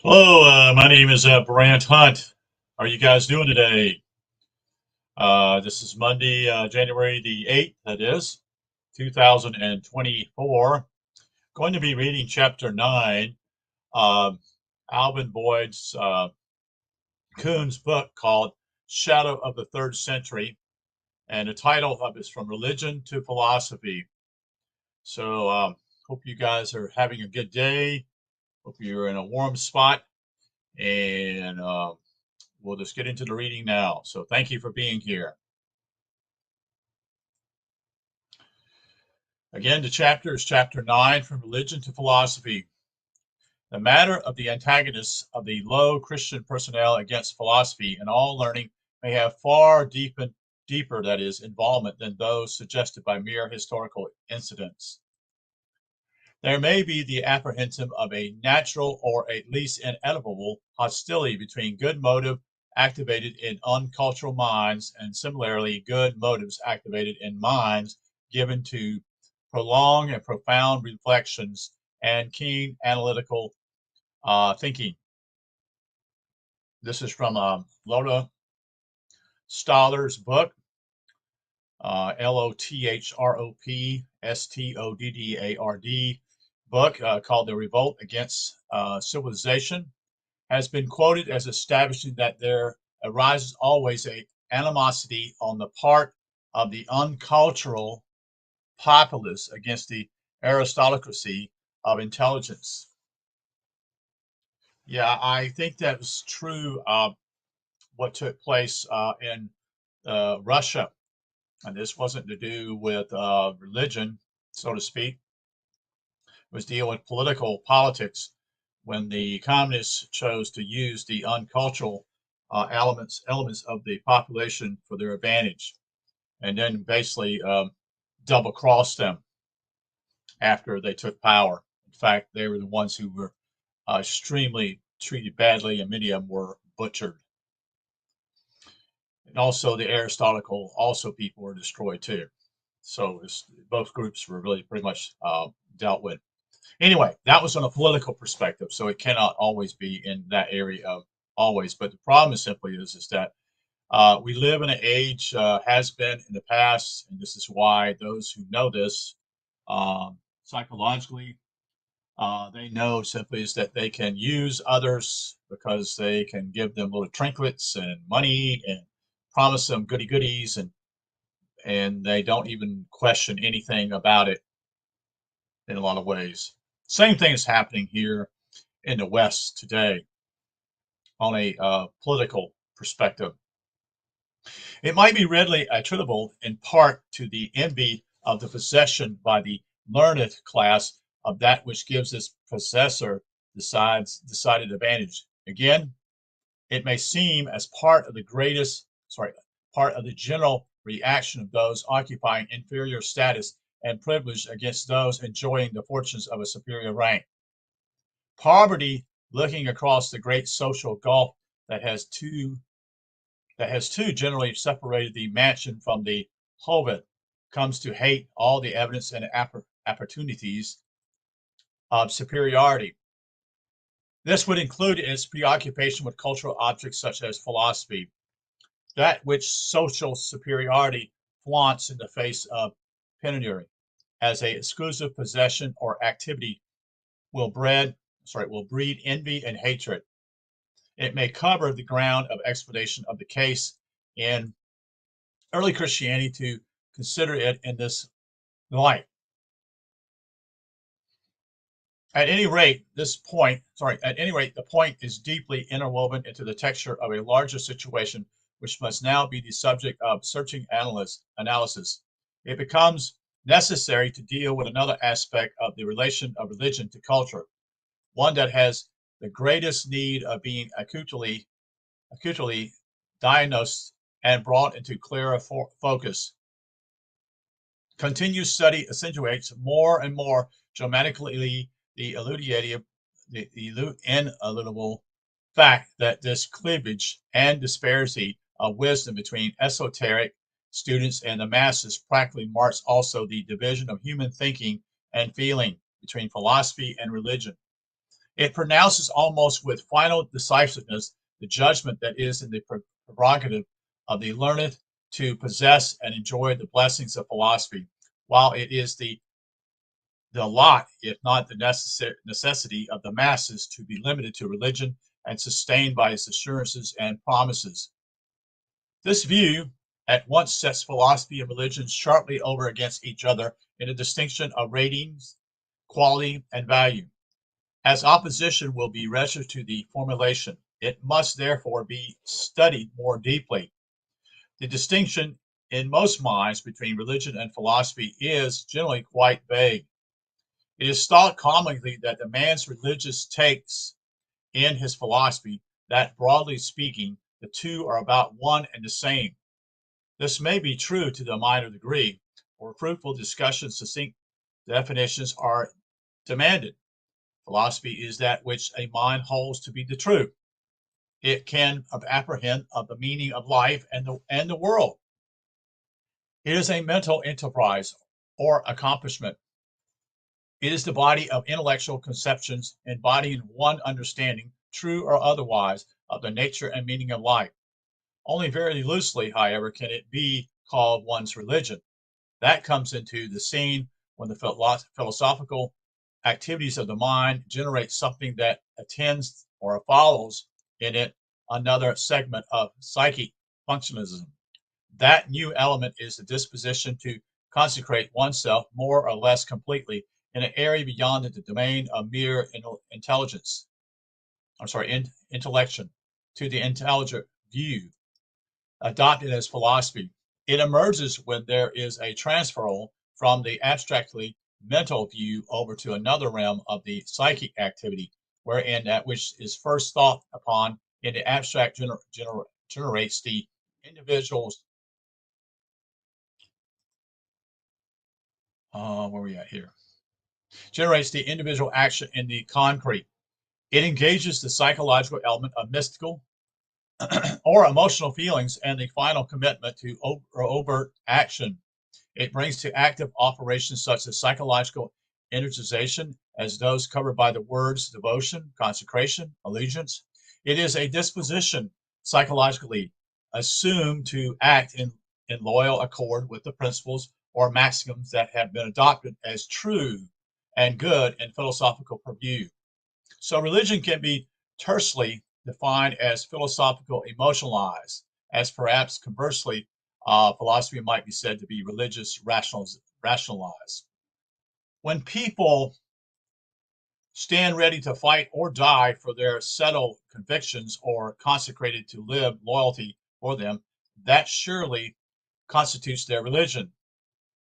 Hello, my name is Brant Hunt. How are you guys doing today? This is Monday, January the 8th, that is, 2024. Going to be reading chapter 9, uh, Alvin Boyd's Kuhn's book called Shadow of the Third Century, and the title of it is From Religion to Philosophy. So, hope you guys are having a good day. Hope you're in a warm spot, and we'll just get into the reading now. So thank you for being here. Again, the chapter is chapter 9, From Religion to Philosophy. The matter of the antagonists of the low Christian personnel against philosophy and all learning may have far deeper, that is, involvement than those suggested by mere historical incidents. There may be the apprehension of a natural or at least inevitable hostility between good motive activated in uncultural minds and similarly good motives activated in minds given to prolonged and profound reflections and keen analytical thinking. This is from Lotta Stoller's book, Lothroppstoddard book called The Revolt Against Civilization, has been quoted as establishing that there arises always a animosity on the part of the uncultural populace against the aristocracy of intelligence. Yeah, I think that was true. What took place in Russia, and this wasn't to do with religion, so to speak. It was dealing with politics when the communists chose to use the uncultural elements of the population for their advantage, and then basically double crossed them after they took power. In fact, they were the ones who were extremely treated badly, and many of them were butchered. And also, the Aristotle also people were destroyed too. So both groups were really pretty much dealt with. Anyway, that was on a political perspective, so it cannot always be in that area of always. But the problem is simply is that we live in an age, has been in the past, and this is why those who know this psychologically, they know simply is that they can use others because they can give them little trinkets and money and promise them goody goodies, and they don't even question anything about it in a lot of ways. Same thing is happening here in the West today on a political perspective. It might be readily attributable in part to the envy of the possession by the learned class of that which gives its possessor decided advantage. Again, it may seem as part of the general reaction of those occupying inferior status and privilege against those enjoying the fortunes of a superior rank. Poverty, looking across the great social gulf that has too generally separated the mansion from the hovet, comes to hate all the evidence and opportunities of superiority. This would include its preoccupation with cultural objects such as philosophy, that which social superiority flaunts in the face of penury as a exclusive possession or activity will breed envy and hatred. It may cover the ground of explanation of the case in early Christianity to consider it in this light. At any rate, the point is deeply interwoven into the texture of a larger situation, which must now be the subject of searching analysis. It becomes necessary to deal with another aspect of the relation of religion to culture, one that has the greatest need of being acutely diagnosed and brought into clearer focus. Continued study accentuates more and more dramatically the ineludable fact that this cleavage and disparity of wisdom between esoteric students and the masses practically marks also the division of human thinking and feeling between philosophy and religion. It pronounces almost with final decisiveness the judgment that is in the prerogative of the learned to possess and enjoy the blessings of philosophy, while it is the lot, if not the necessity of the masses, to be limited to religion and sustained by its assurances and promises. This view at once sets philosophy and religion sharply over against each other in a distinction of ratings, quality, and value. As opposition will be registered to the formulation, it must therefore be studied more deeply. The distinction in most minds between religion and philosophy is generally quite vague. It is thought commonly that the man's religious takes in his philosophy that, broadly speaking, the two are about one and the same. This may be true to the minor degree, for fruitful discussions, succinct definitions are demanded. Philosophy is that which a mind holds to be the truth. It can apprehend of the meaning of life and the world. It is a mental enterprise or accomplishment. It is the body of intellectual conceptions embodying one understanding, true or otherwise, of the nature and meaning of life. Only very loosely, however, can it be called one's religion. That comes into the scene when the philosophical activities of the mind generate something that attends or follows in it another segment of psychic functionalism. That new element is the disposition to consecrate oneself more or less completely in an area beyond the domain of mere intelligence. Intellection, to the intelligent view adopted as philosophy. It emerges when there is a transferal from the abstractly mental view over to another realm of the psychic activity, wherein that which is first thought upon in the abstract generates the individual's where are we at here? Generates the individual action in the concrete. It engages the psychological element of mystical or emotional feelings and the final commitment to overt action. It brings to active operations such as psychological energization, as those covered by the words devotion, consecration, allegiance. It is a disposition psychologically assumed to act in loyal accord with the principles or maxims that have been adopted as true and good in philosophical purview. So religion can be tersely defined as philosophical emotionalized, as perhaps conversely, philosophy might be said to be religious rationalized. When people stand ready to fight or die for their settled convictions or consecrated to live loyalty for them, that surely constitutes their religion.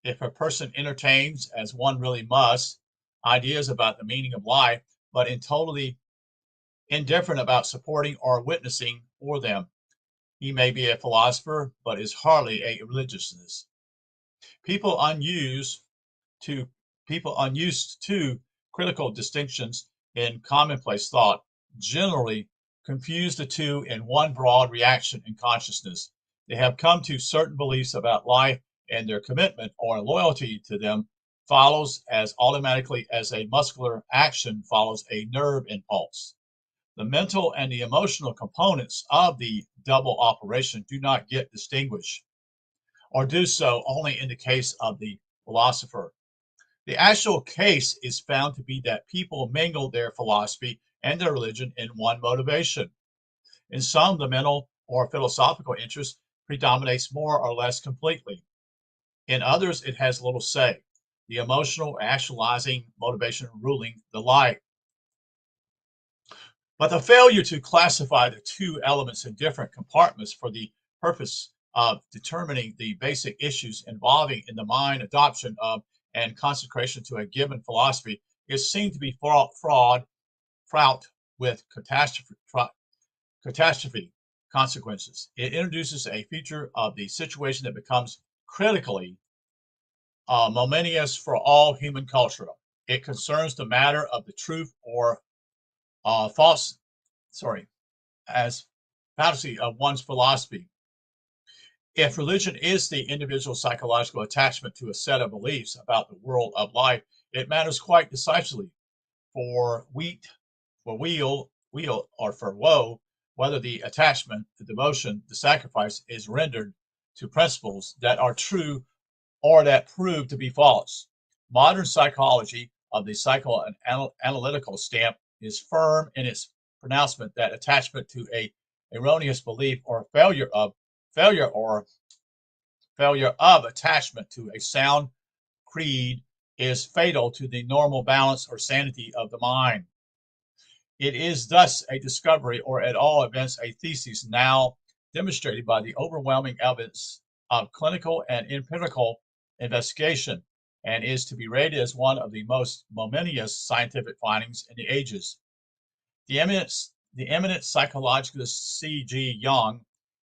If a person entertains, as one really must, ideas about the meaning of life, but in totally indifferent about supporting or witnessing for them, he may be a philosopher, but is hardly a religiousness. People unused to People unused to critical distinctions in commonplace thought generally confuse the two in one broad reaction in consciousness. They have come to certain beliefs about life, and their commitment or loyalty to them follows as automatically as a muscular action follows a nerve impulse. The mental and the emotional components of the double operation do not get distinguished, or do so only in the case of the philosopher. The actual case is found to be that people mingle their philosophy and their religion in one motivation. In some, the mental or philosophical interest predominates more or less completely. In others, it has little say, the emotional actualizing motivation ruling the life. But the failure to classify the two elements in different compartments for the purpose of determining the basic issues involving in the mind adoption of and consecration to a given philosophy is seen to be fraught with catastrophe consequences. It introduces a feature of the situation that becomes critically momentous for all human culture. It concerns the matter of the truth or false, as fallacy of one's philosophy. If religion is the individual psychological attachment to a set of beliefs about the world of life, it matters quite decisively for for weal or for woe, whether the attachment, the devotion, the sacrifice is rendered to principles that are true or that prove to be false. Modern psychology of the psychoanalytical stamp is firm in its pronouncement that attachment to a erroneous belief or failure or failure of attachment to a sound creed is fatal to the normal balance or sanity of the mind. It is thus a discovery, or at all events a thesis, now demonstrated by the overwhelming evidence of clinical and empirical investigation, and is to be rated as one of the most momentous scientific findings in the ages. The eminent psychologist C.G. Jung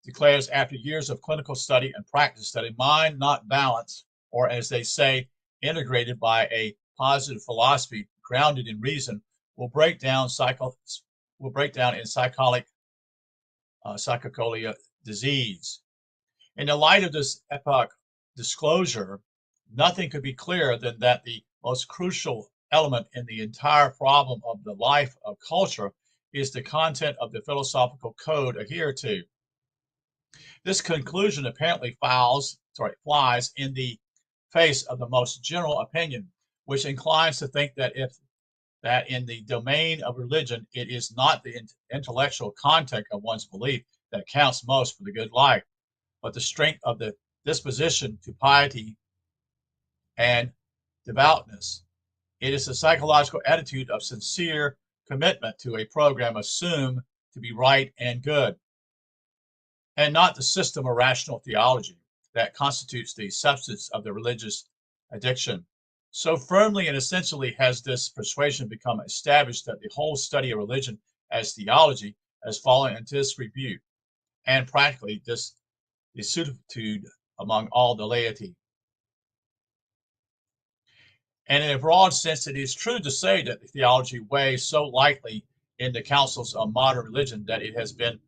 declares, after years of clinical study and practice, that a mind not balanced, or as they say, integrated by a positive philosophy grounded in reason, will break down in psychocolia disease. In the light of this epoch disclosure, nothing could be clearer than that the most crucial element in the entire problem of the life of culture is the content of the philosophical code adhered to. This conclusion apparently flies in the face of the most general opinion, which inclines to think that in the domain of religion, it is not the intellectual content of one's belief that counts most for the good life, but the strength of the disposition to piety and devoutness. It is the psychological attitude of sincere commitment to a program assumed to be right and good, and not the system of rational theology that constitutes the substance of the religious addiction. So firmly and essentially has this persuasion become established that the whole study of religion as theology has fallen into disrepute, and practically desuetude among all the laity. And in a broad sense, it is true to say that the theology weighs so lightly in the councils of modern religion that it has been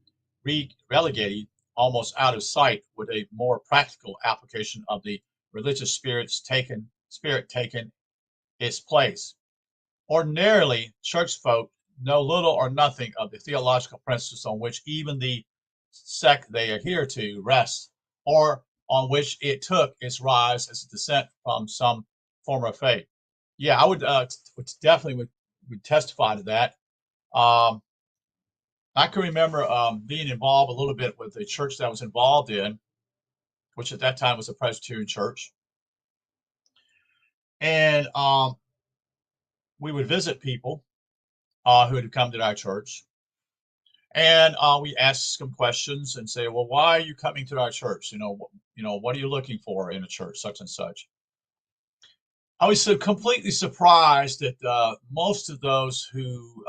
relegated almost out of sight, with a more practical application of the religious spirit taken its place. Ordinarily, church folk know little or nothing of the theological principles on which even the sect they adhere to rests, or on which it took its rise as a descent from some form of faith. Yeah, I would definitely would testify to that. Um, I can remember being involved a little bit with the church that I was involved in, which at that time was a Presbyterian church, and we would visit people who had come to our church, and we ask them questions and say, "Well, why are you coming to our church? What are you looking for in a church, such and such?" I was so completely surprised that most of those who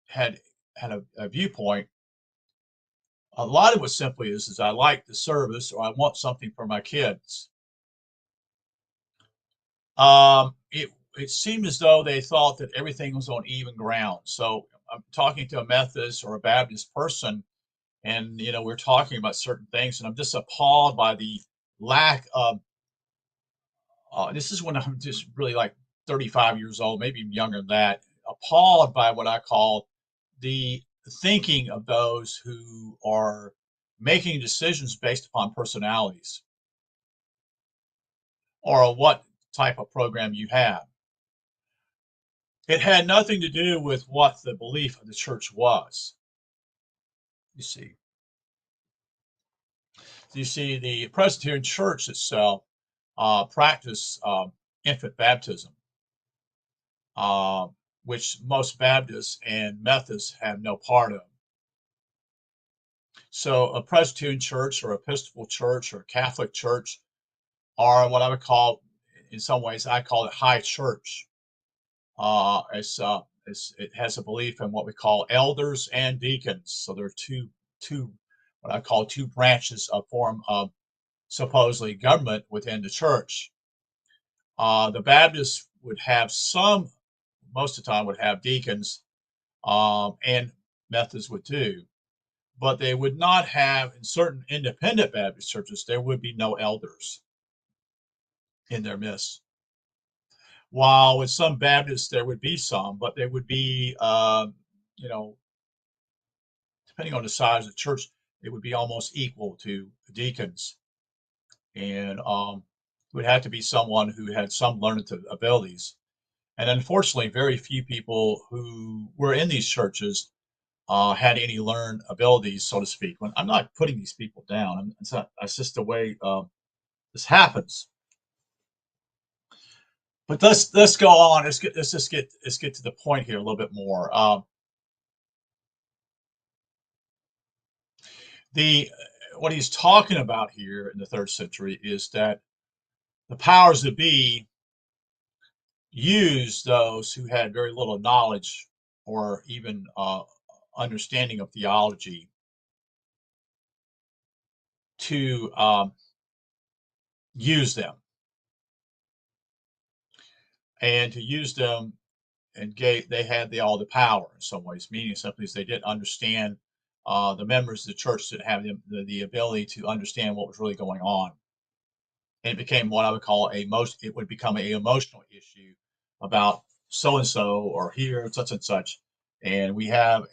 had a viewpoint, a lot of it was simply is I like the service or I want something for my kids. It seemed as though they thought that everything was on even ground. So I'm talking to a Methodist or a Baptist person, and we're talking about certain things, and I'm just appalled by the lack of. This is when I'm just really like 35 years old, maybe even younger than that. Appalled by what I call the thinking of those who are making decisions based upon personalities or what type of program you have. It had nothing to do with what the belief of the church was. You see, the Presbyterian Church itself practiced infant baptism, uh, which most Baptists and Methodists have no part of. So, a Presbyterian church or Episcopal church or Catholic church are what I would call, in some ways, I call it high church. It has a belief in what we call elders and deacons. So there are two what I call two branches of form of supposedly government within the church. The Baptists would have most of the time would have deacons, and Methodists would too, but they would not have in certain independent Baptist churches. There would be no elders in their midst. While with some Baptists, there would be some, but they would be, you know, depending on the size of the church, it would be almost equal to deacons. And it would have to be someone who had some learned abilities. And unfortunately, very few people who were in these churches had any learned abilities, so to speak. When I'm not putting these people down, it's not. That's just the way this happens. But let's go on. Let's get to the point here a little bit more. The What he's talking about here in the third century is that the powers that be used those who had very little knowledge or even understanding of theology to use them and to use them and they had all the power in some ways, meaning simply is they didn't understand the members of the church that have the ability to understand what was really going on. And it became what I would call it would become a emotional issue about so and so or here such and such, and we have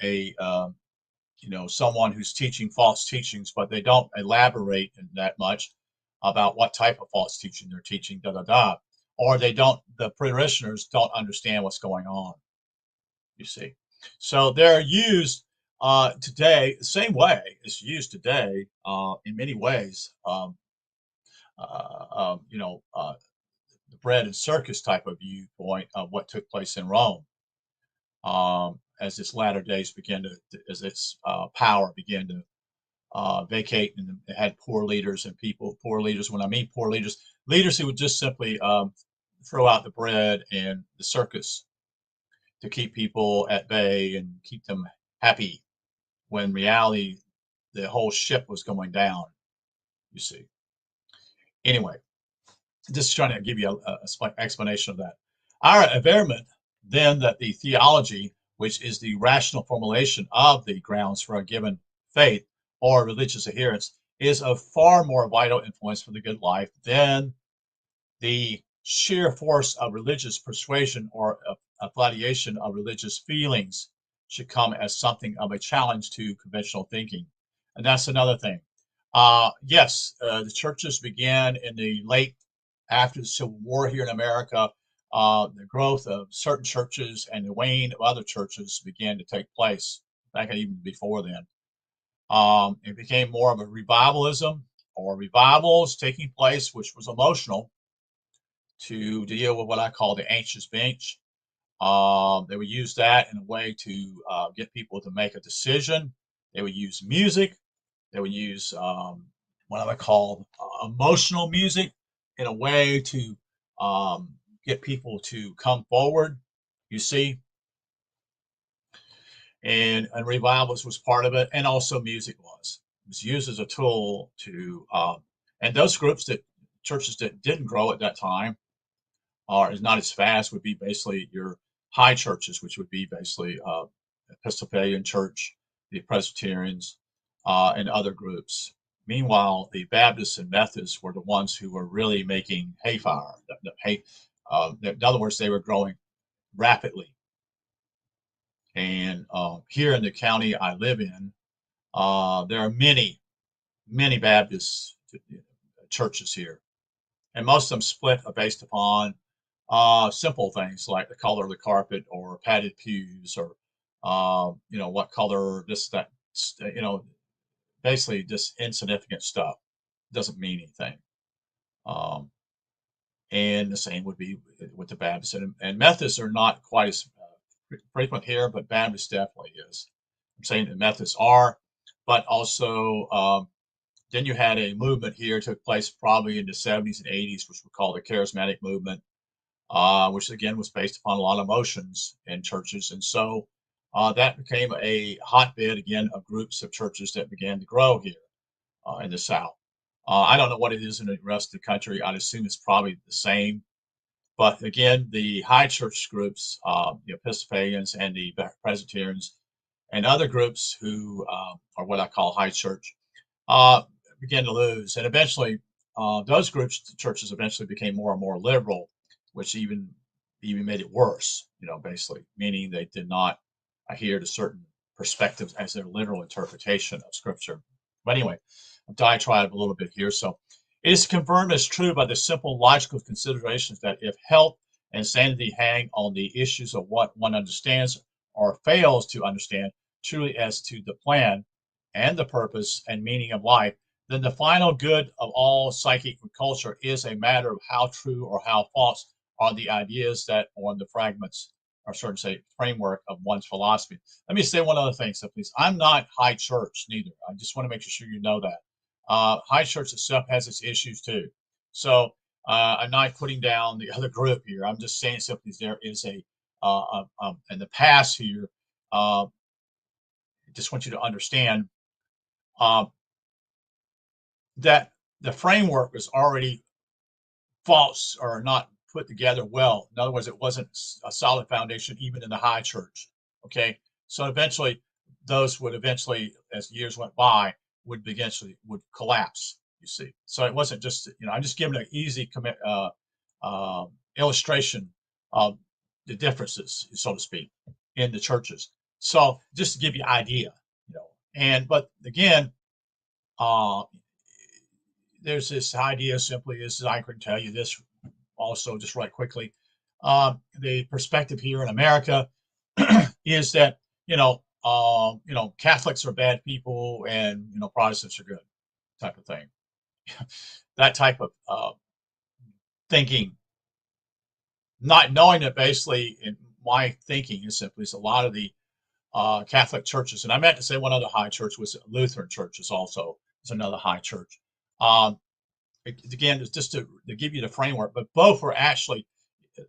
someone who's teaching false teachings, but they don't elaborate that much about what type of false teaching they're teaching, da da da, or the parishioners don't understand what's going on. You see, so they're used today the same way it's used today in many ways. You know, the bread and circus type of viewpoint of what took place in Rome as its latter days as its power began to vacate and it had poor leaders and poor leaders. When I mean poor leaders, leaders who would just simply throw out the bread and the circus to keep people at bay and keep them happy when in reality the whole ship was going down, you see. Anyway, just trying to give you a explanation of that. Our averment then that the theology, which is the rational formulation of the grounds for a given faith or religious adherence, is of far more vital influence for the good life than the sheer force of religious persuasion or affiliation of religious feelings should come as something of a challenge to conventional thinking. And that's another thing. Yes, the churches began in the late after the Civil War here in America. The growth of certain churches and the wane of other churches began to take place back even before then. It became more of a revivalism or revivals taking place, which was emotional to deal with what I call the anxious bench. They would use that in a way to get people to make a decision. They would use music. They would use what I would call emotional music in a way to get people to come forward, you see. And revivals was part of it, and also music was. It was used as a tool to, and those churches that didn't grow at that time, or is not as fast would be basically your high churches, which would be basically Episcopalian Church, the Presbyterians, and other groups. Meanwhile, the Baptists and Methodists were the ones who were really making hayfire. In other words, they were growing rapidly. And here in the county I live in, there are many Baptist churches here, and most of them split based upon simple things like the color of the carpet or padded pews or what color this that you know basically just insignificant stuff doesn't mean anything. Um, and the same would be with the Baptists and Methodists are not quite as frequent here, but Baptists definitely is. I'm saying that Methodists are, but also then you had a movement here took place probably in the 70s and 80s, which we call the charismatic movement, which again was based upon a lot of emotions in churches. And so that became a hotbed again of groups of churches that began to grow here in the South. I don't know what it is in the rest of the country. I'd assume it's probably the same. But again, the high church groups, the Episcopalians and the Presbyterians, and other groups who are what I call high church, uh, began to lose. And eventually, those groups, the churches eventually became more and more liberal, which even even made it worse, basically, meaning they did not adhere to certain perspectives as their literal interpretation of Scripture. But anyway, I've diatribed a little bit here. So it is confirmed as true by the simple logical considerations that if health and sanity hang on the issues of what one understands or fails to understand truly as to the plan and the purpose and meaning of life, then the final good of all psychic culture is a matter of how true or how false are the ideas that on the fragments or certain say framework of one's philosophy. Let me say one other thing, so please. I'm not high church neither. I just want to make sure you know that. High church itself has its issues too. So I'm not putting down the other group here. I'm just saying simply there is in the past here. I just want you to understand uh, that the framework was already false or not put together well. In other words, it wasn't a solid foundation even in the high church. Okay, so eventually those would eventually, as years went by, would collapse. You see, so it wasn't just I'm just giving an easy illustration of the differences, so to speak, in the churches. So just to give you an idea, but again, uh, there's this idea simply is I can tell you this also just right quickly. The perspective here in America is that Catholics are bad people and Protestants are good, type of thing. That type of thinking, not knowing that basically in my thinking is simply is a lot of the Catholic churches, and I meant to say one other high church was Lutheran churches also is another high church. Again, just to give you the framework, but both were actually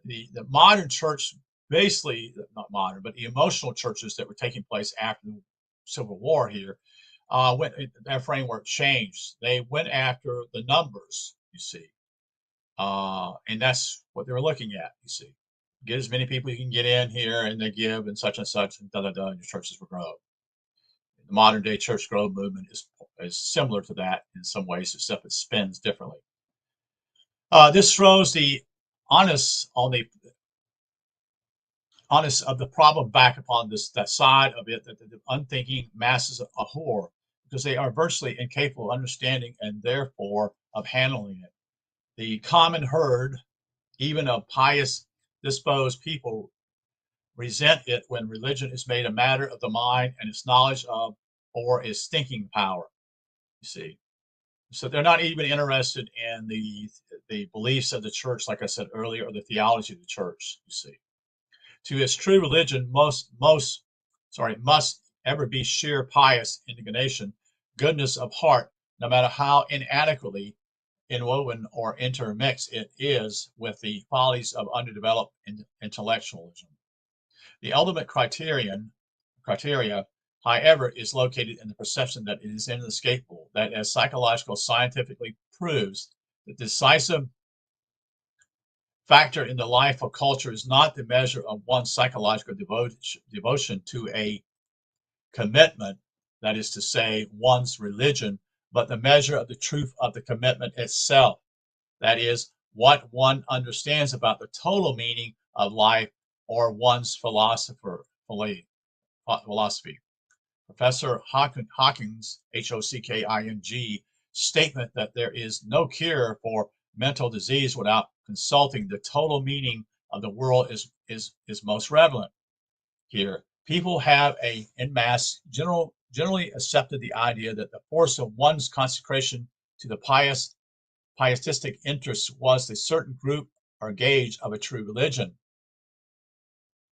the modern church, basically not modern, but the emotional churches that were taking place after the Civil War here, their framework changed. They went after the numbers, you see, and that's what they were looking at. You see, get as many people you can get in here, and they give, and such, and da da da, and your churches will grow. The modern day church growth movement is similar to that in some ways, except it spins differently. This throws the honest on the honest of the problem back upon that side of it that the unthinking masses abhor because they are virtually incapable of understanding and therefore of handling it. The common herd, even of pious disposed people, resent it when religion is made a matter of the mind and its knowledge of or its thinking power. You see, so they're not even interested in the beliefs of the church, like I said earlier, or the theology of the church. You see, to its true religion, must ever be sheer pious indignation, goodness of heart, no matter how inadequately inwoven or intermixed it is with the follies of underdeveloped intellectualism. The ultimate criteria, however, is located in the perception that it is inescapable, that as psychological scientifically proves, the decisive factor in the life of culture is not the measure of one's psychological devotion to a commitment, that is to say, one's religion, but the measure of the truth of the commitment itself, that is, what one understands about the total meaning of life or one's philosophy. Professor Hawkins, Hocking, statement that there is no cure for mental disease without consulting the total meaning of the world is most relevant here. People have en masse generally accepted the idea that the force of one's consecration to the pietistic interests was a certain group or gauge of a true religion.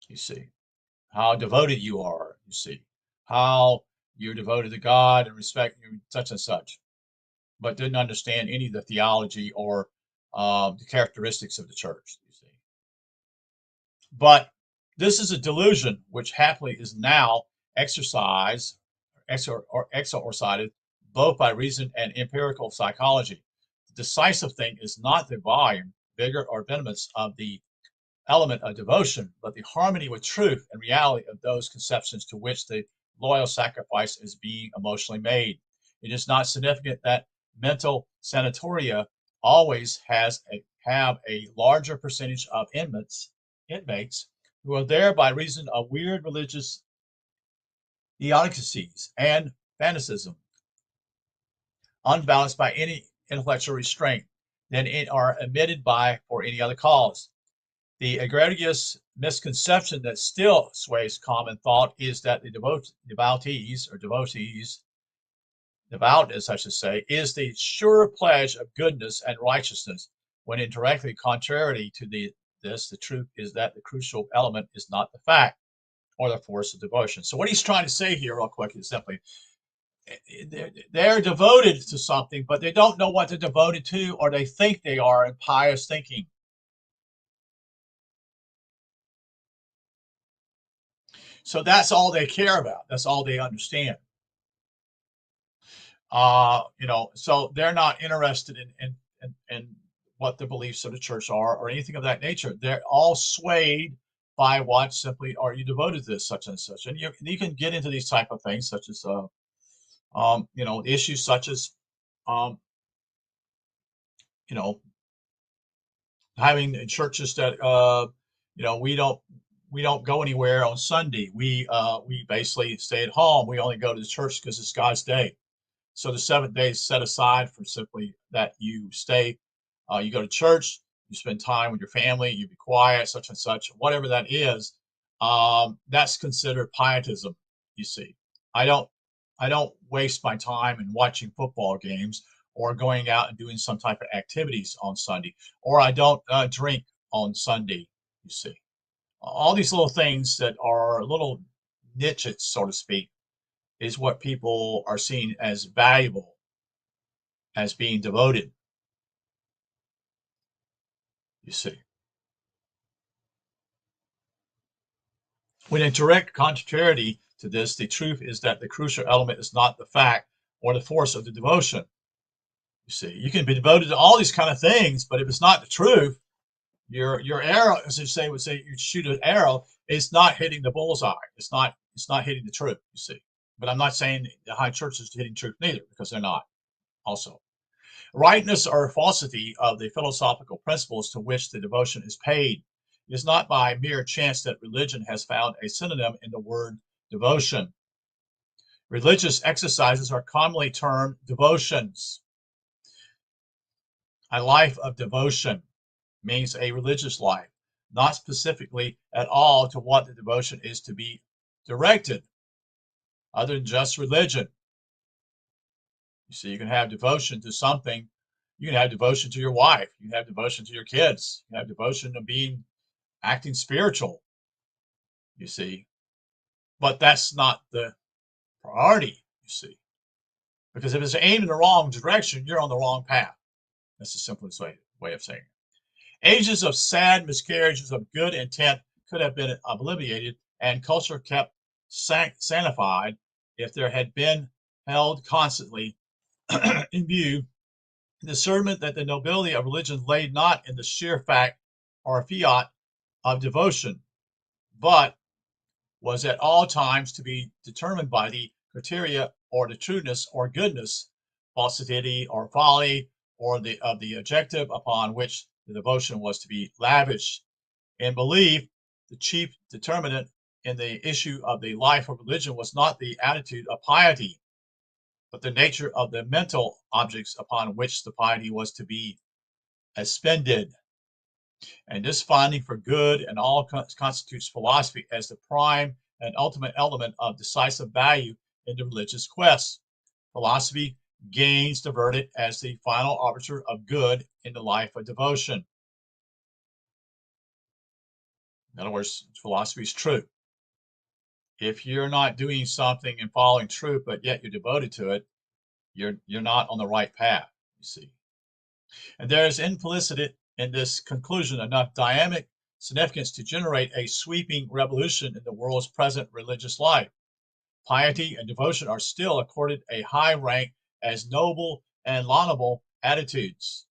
You see how devoted you are. You see how you're devoted to God and respect such and such, but didn't understand any of the theology or the characteristics of the church. You see, but this is a delusion which happily is now exercised or exorcised both by reason and empirical psychology. The decisive thing is not the volume, vigor, or vehemence of the element of devotion, but the harmony with truth and reality of those conceptions to which the loyal sacrifice is being emotionally made. It is not significant that mental sanatoria always have a larger percentage of inmates inmates who are there by reason of weird religious theodicies and fanaticism, unbalanced by any intellectual restraint, than are admitted by for any other cause. The egregious misconception that still sways common thought is that the devout, as I should say, is the sure pledge of goodness and righteousness, when indirectly contrary to this, the truth is that the crucial element is not the fact or the force of devotion. So what he's trying to say here, real quick, is simply they're devoted to something, but they don't know what they're devoted to, or they think they are in pious thinking. So that's all they care about. That's all they understand. So they're not interested in what the beliefs of the church are or anything of that nature. They're all swayed by what simply are you devoted to this, such and such. And you can get into these type of things, such as issues such as um, you know, having churches that we don't go anywhere on Sunday. We basically stay at home. We only go to the church because it's God's day. So the 7th day is set aside for simply that you stay, you go to church, you spend time with your family, you be quiet, such and such, whatever that is. That's considered pietism. You see, I don't, I don't waste my time in watching football games or going out and doing some type of activities on Sunday, or I don't drink on Sunday. You see, all these little things that are little niches, so to speak, is what people are seeing as valuable, as being devoted, you see. When in direct contrariety to this, the truth is that the crucial element is not the fact or the force of the devotion. You see, you can be devoted to all these kind of things, but if it's not the truth, your arrow, as you say, would say you shoot an arrow, it's not hitting the bullseye. It's not hitting the truth, you see. But I'm not saying the high church is hitting truth neither, because they're not also. Rightness or falsity of the philosophical principles to which the devotion is paid. It is not by mere chance that religion has found a synonym in the word devotion. Religious exercises are commonly termed devotions. A life of devotion means a religious life, not specifically at all to what the devotion is to be directed, other than just religion. You see, you can have devotion to something. You can have devotion to your wife. You can have devotion to your kids. You can have devotion to acting spiritual, you see. But that's not the priority, you see. Because if it's aimed in the wrong direction, you're on the wrong path. That's the simplest way of saying it. Ages of sad miscarriages of good intent could have been obliterated and culture kept sanctified if there had been held constantly in view the discernment that the nobility of religion lay not in the sheer fact or fiat of devotion, but was at all times to be determined by the criteria or the trueness or goodness, falsity or folly, or of the objective upon which the devotion was to be lavished. In belief, the chief determinant in the issue of the life of religion was not the attitude of piety, but the nature of the mental objects upon which the piety was to be expended. And this finding for good and all constitutes philosophy as the prime and ultimate element of decisive value in the religious quest. Philosophy gains the verdict as the final arbiter of good in the life of devotion. In other words, philosophy is true. If you're not doing something and following truth, but yet you're devoted to it, you're not on the right path, you see. And there is implicit in this conclusion enough dynamic significance to generate a sweeping revolution in the world's present religious life. Piety and devotion are still accorded a high rank as noble and laudable attitudes,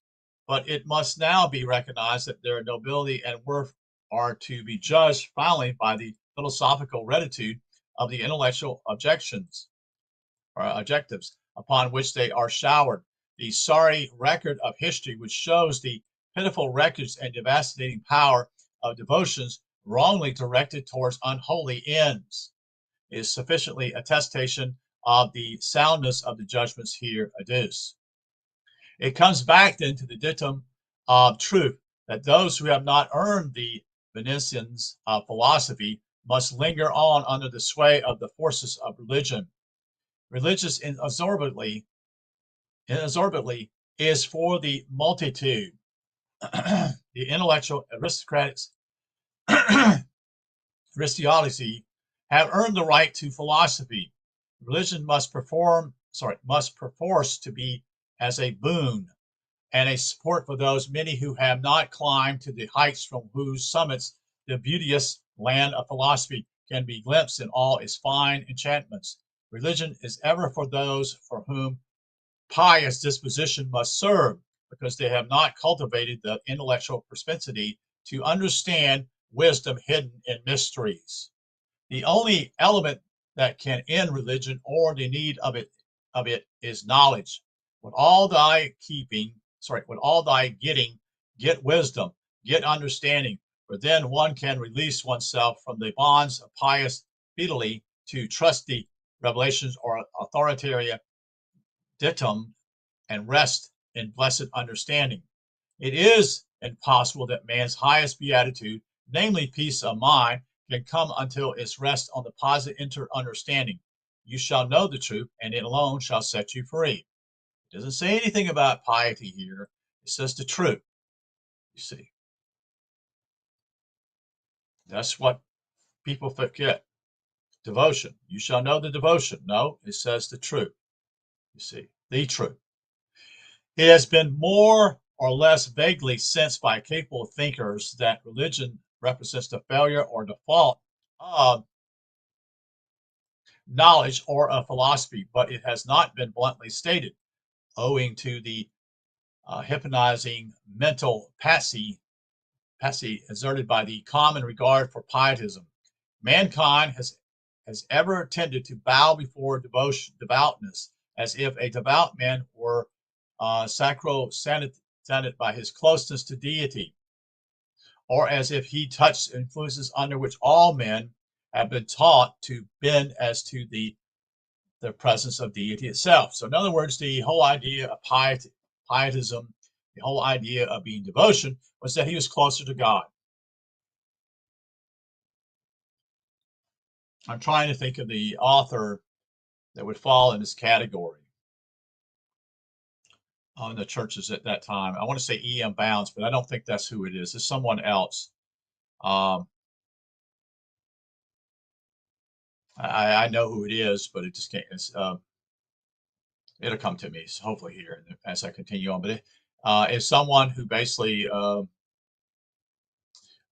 but it must now be recognized that their nobility and worth are to be judged finally by the philosophical rectitude of the intellectual objectives upon which they are showered. The sorry record of history, which shows the pitiful wreckage and devastating power of devotions wrongly directed towards unholy ends is sufficiently attestation of the soundness of the judgments here adduced. It comes back then to the dictum of truth that those who have not earned the beneficence of philosophy must linger on under the sway of the forces of religion. Religious inexorably is for the multitude. The intellectual aristocracy have earned the right to philosophy. Religion must perforce to be as a boon and a support for those many who have not climbed to the heights from whose summits the beauteous land of philosophy can be glimpsed in all its fine enchantments. Religion is ever for those for whom pious disposition must serve, because they have not cultivated the intellectual propensity to understand wisdom hidden in mysteries. The only element that can end religion or the need of it is knowledge. With all thy getting, get wisdom, get understanding, for then one can release oneself from the bonds of pious fidelity to trusty revelations or authoritarian dictum and rest in blessed understanding. It is impossible that man's highest beatitude, namely peace of mind, can come until its rest on the positive inner understanding. You shall know the truth, and it alone shall set you free. It doesn't say anything about piety here. It says the truth, you see. That's what people forget. Devotion. You shall know the devotion. No, it says the truth, you see. The truth. It has been more or less vaguely sensed by capable thinkers that religion represents the failure or default of knowledge or of philosophy, but it has not been bluntly stated, owing to the hypnotizing mental patsy exerted by the common regard for pietism. Mankind has ever tended to bow before devoutness, as if a devout man were sacrosancted by his closeness to deity, or as if he touched influences under which all men have been taught to bend as to the presence of deity itself. So in other words, the whole idea of pietism, the whole idea of being devotion, was that he was closer to God. I'm trying to think of the author that would fall in this category on the churches at that time. I want to say E.M. Bounds, but I don't think that's who it is. It's someone else. I know who it is, but it just can't. It'll come to me, so hopefully here as I continue on. But it's someone who basically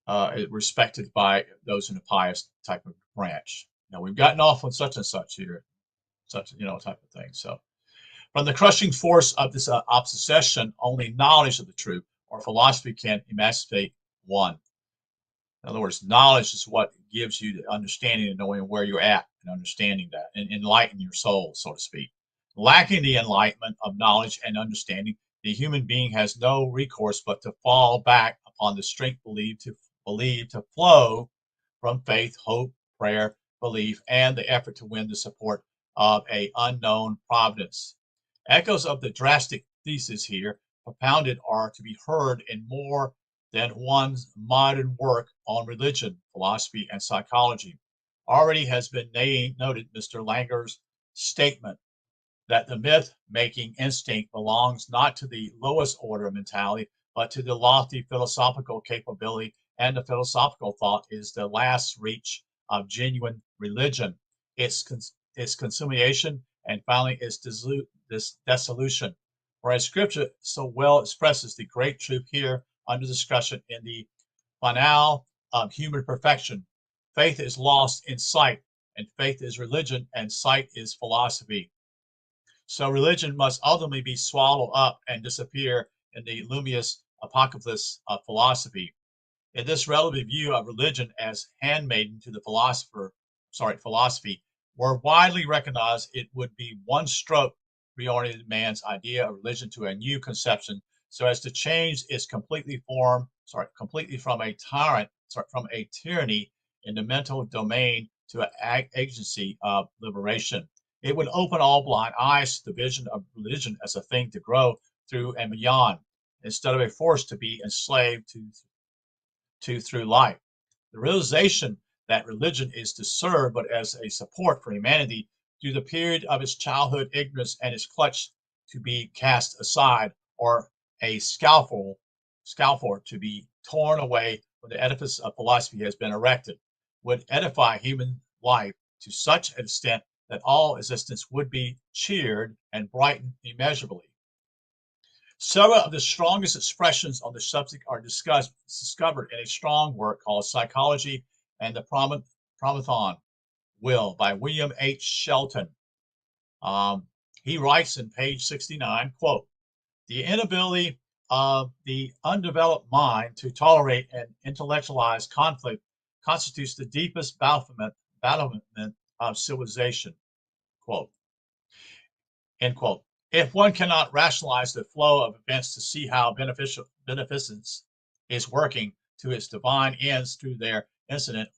is respected by those in the pious type of branch. Now we've gotten off on such and such here, such type of thing. So from the crushing force of this obsession, only knowledge of the truth or philosophy can emancipate one. In other words, knowledge is what gives you the understanding and knowing where you're at and understanding that and enlighten your soul, so to speak. Lacking the enlightenment of knowledge and understanding, the human being has no recourse but to fall back upon the strength believed to flow from faith, hope, prayer, belief, and the effort to win the support of a unknown providence. Echoes of the drastic thesis here propounded are to be heard in more than one modern work on religion, philosophy, and psychology. Already has been noted Mr. Langer's statement that the myth-making instinct belongs not to the lowest order of mentality, but to the lofty philosophical capability, and the philosophical thought is the last reach of genuine religion, its consummation, and finally its dissolution. Whereas Scripture so well expresses the great truth here under discussion in the finale of human perfection, faith is lost in sight, and faith is religion, and sight is philosophy. So religion must ultimately be swallowed up and disappear in the luminous apocalypse of philosophy. In this relative view of religion as handmaiden to the philosophy, were widely recognized, it would be one stroke reoriented man's idea of religion to a new conception, so as to change its completely from a tyrant, from a tyranny in the mental domain to an agency of liberation. It would open all blind eyes to the vision of religion as a thing to grow through and beyond, instead of a force to be enslaved to through life. The realization that religion is to serve but as a support for humanity through the period of its childhood ignorance and its clutch to be cast aside, or a scaffold to be torn away when the edifice of philosophy has been erected, would edify human life to such an extent that all existence would be cheered and brightened immeasurably. Several of the strongest expressions on the subject are discovered in a strong work called Psychology and the Promethean Will by William H. Shelton. He writes in page 69, quote, the inability of the undeveloped mind to tolerate and intellectualize conflict constitutes the deepest battlement of civilization, quote, end quote. If one cannot rationalize the flow of events to see how beneficence is working to its divine ends through their incident,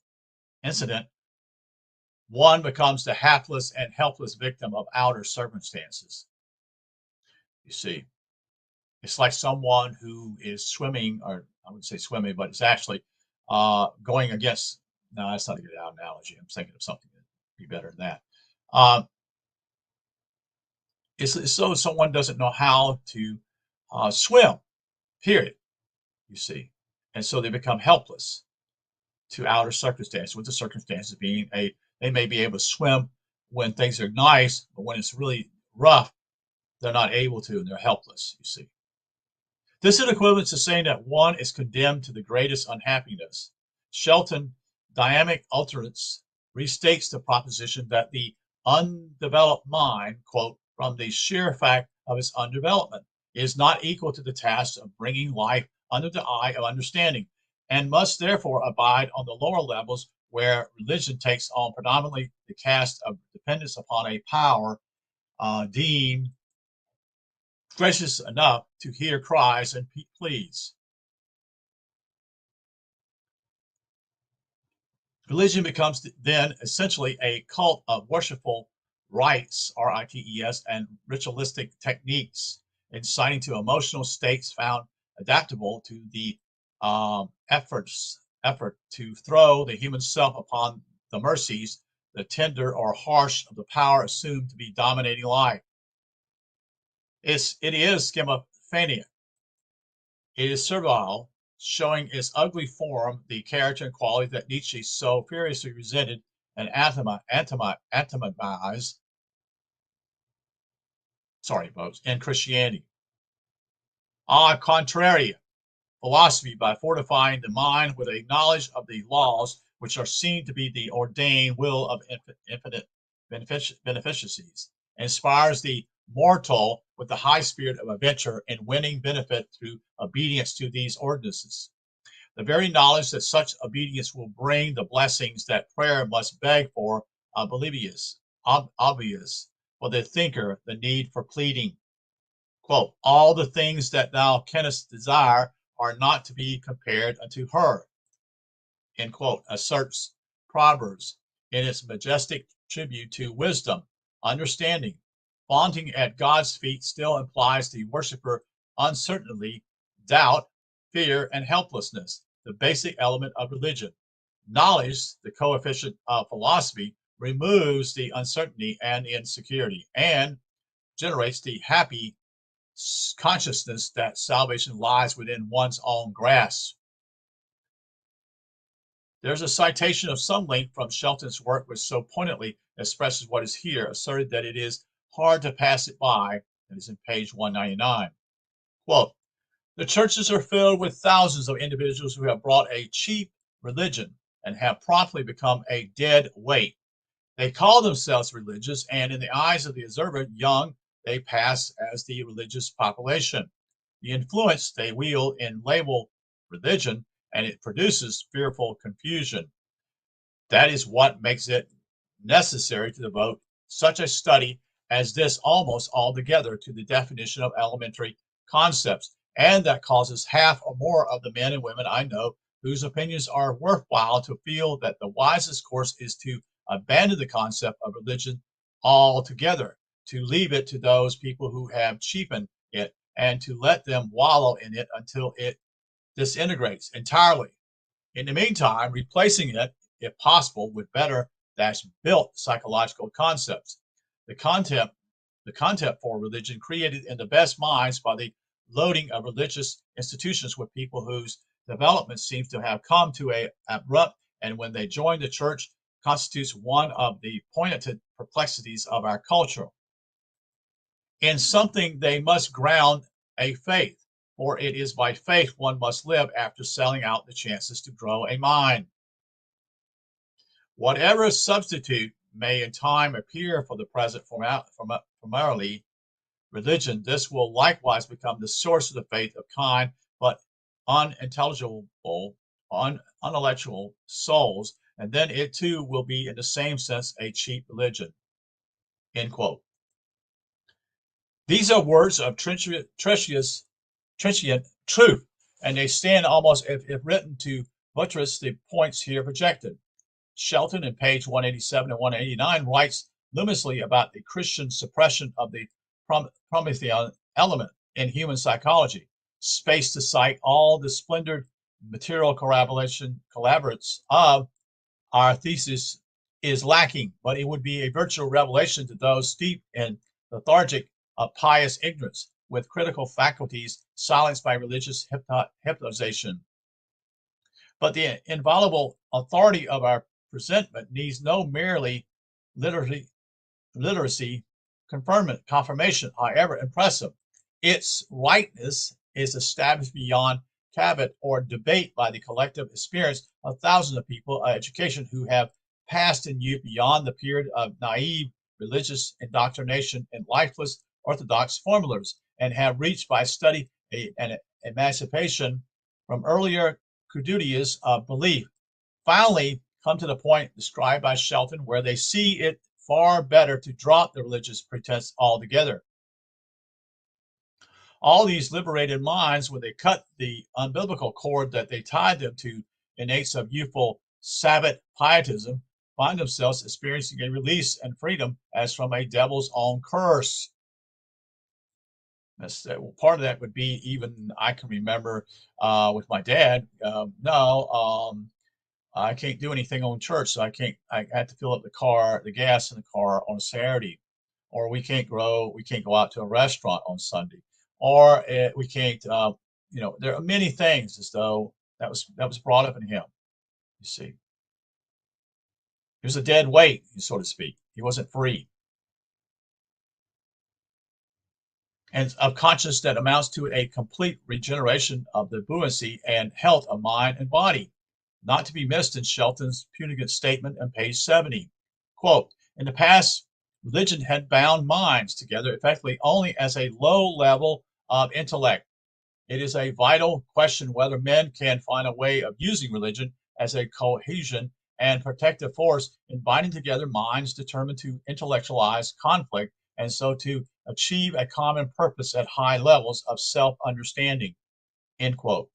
one becomes the hapless and helpless victim of outer circumstances. You see, it's like someone who is swimming, or I wouldn't say swimming, but it's actually going against. No, that's not a good analogy. I'm thinking of something that would be better than that. It's so someone doesn't know how to swim, period, you see. And so they become helpless to outer circumstances, with the circumstances being they may be able to swim when things are nice, but when it's really rough, they're not able to, and they're helpless, you see. This is equivalent to saying that one is condemned to the greatest unhappiness. Shelton, Dynamic Utterance, restates the proposition that the undeveloped mind, quote, from the sheer fact of its undevelopment, is not equal to the task of bringing life under the eye of understanding, and must therefore abide on the lower levels where religion takes on predominantly the cast of dependence upon a power deemed gracious enough to hear cries and pleas. Religion becomes then essentially a cult of worshipful rites, R-I-T-E-S, and ritualistic techniques, inciting to emotional states found adaptable to the effort to throw the human self upon the mercies, the tender or harsh of the power assumed to be dominating life. It is schizophrenia. It is servile, showing its ugly form, the character and quality that Nietzsche so furiously resented and anathematized, in Christianity. On contrary, philosophy, by fortifying the mind with a knowledge of the laws which are seen to be the ordained will of infinite beneficencies, inspires the mortal with the high spirit of adventure in winning benefit through obedience to these ordinances. The very knowledge that such obedience will bring the blessings that prayer must beg for, obvious for the thinker, the need for pleading. Quote, all the things that thou canst desire are not to be compared unto her, end quote, asserts Proverbs in its majestic tribute to wisdom, understanding. Flaunting at God's feet still implies the worshiper uncertainty, doubt, fear, and helplessness, the basic element of religion. Knowledge, the coefficient of philosophy, removes the uncertainty and the insecurity and generates the happy consciousness that salvation lies within one's own grasp. There's a citation of some length from Shelton's work which so poignantly expresses what is here asserted, that it is hard to pass it by. It is in page 199. Quote, the churches are filled with thousands of individuals who have brought a cheap religion and have promptly become a dead weight. They call themselves religious, and in the eyes of the observant young, they pass as the religious population. The influence they wield in label religion, and it produces fearful confusion. That is what makes it necessary to devote such a study as this almost altogether to the definition of elementary concepts, And that causes half or more of the men and women I know whose opinions are worthwhile to feel that the wisest course is to abandon the concept of religion altogether, to leave it to those people who have cheapened it, and to let them wallow in it until it disintegrates entirely. In the meantime, replacing it, if possible, with better built psychological concepts. The content, the content for religion created in the best minds by the loading of religious institutions with people whose development seems to have come to a abrupt, and when they join the church, constitutes one of the pointed perplexities of our culture. In something they must ground a faith, for it is by faith one must live after selling out the chances to grow a mind. Whatever substitute may in time appear for the present formerly religion, this will likewise become the source of the faith of kind but unintelligible, unintellectual souls, and then it too will be in the same sense a cheap religion. End quote. These are words of trenchant truth, and they stand almost if written to buttress the points here projected. Shelton in page 187 and 189 writes luminously about the Christian suppression of the Promethean element in human psychology. Space to cite all the splendid material collaborates of our thesis is lacking, but it would be a virtual revelation to those steeped in lethargic of pious ignorance, with critical faculties silenced by religious hypnotization. But the inviolable authority of our presentment needs no merely literacy confirmation, however impressive. Its rightness is established beyond cavit or debate by the collective experience of thousands of people of education who have passed in youth beyond the period of naive religious indoctrination in lifeless orthodox formulas and have reached by study an emancipation from earlier crudities of belief. Finally, come to the point described by Shelton where they see it far better to drop the religious pretense altogether. All these liberated minds, when they cut the unbiblical cord that they tied them to innates of youthful Sabbath pietism, find themselves experiencing a release and freedom as from a devil's own curse. Part of that would be even I can remember with my dad. I can't do anything on church, so I can't. I had to fill up the gas in the car on a Saturday, or we can't go out to a restaurant on Sunday, or we can't. There are many things as though that was brought up in him. You see, he was a dead weight, so to speak. He wasn't free, and of conscience that amounts to a complete regeneration of the buoyancy and health of mind and body. Not to be missed in Shelton's punitive statement on page 70. Quote, in the past, religion had bound minds together effectively only as a low level of intellect. It is a vital question whether men can find a way of using religion as a cohesion and protective force in binding together minds determined to intellectualize conflict and so to achieve a common purpose at high levels of self-understanding. End quote.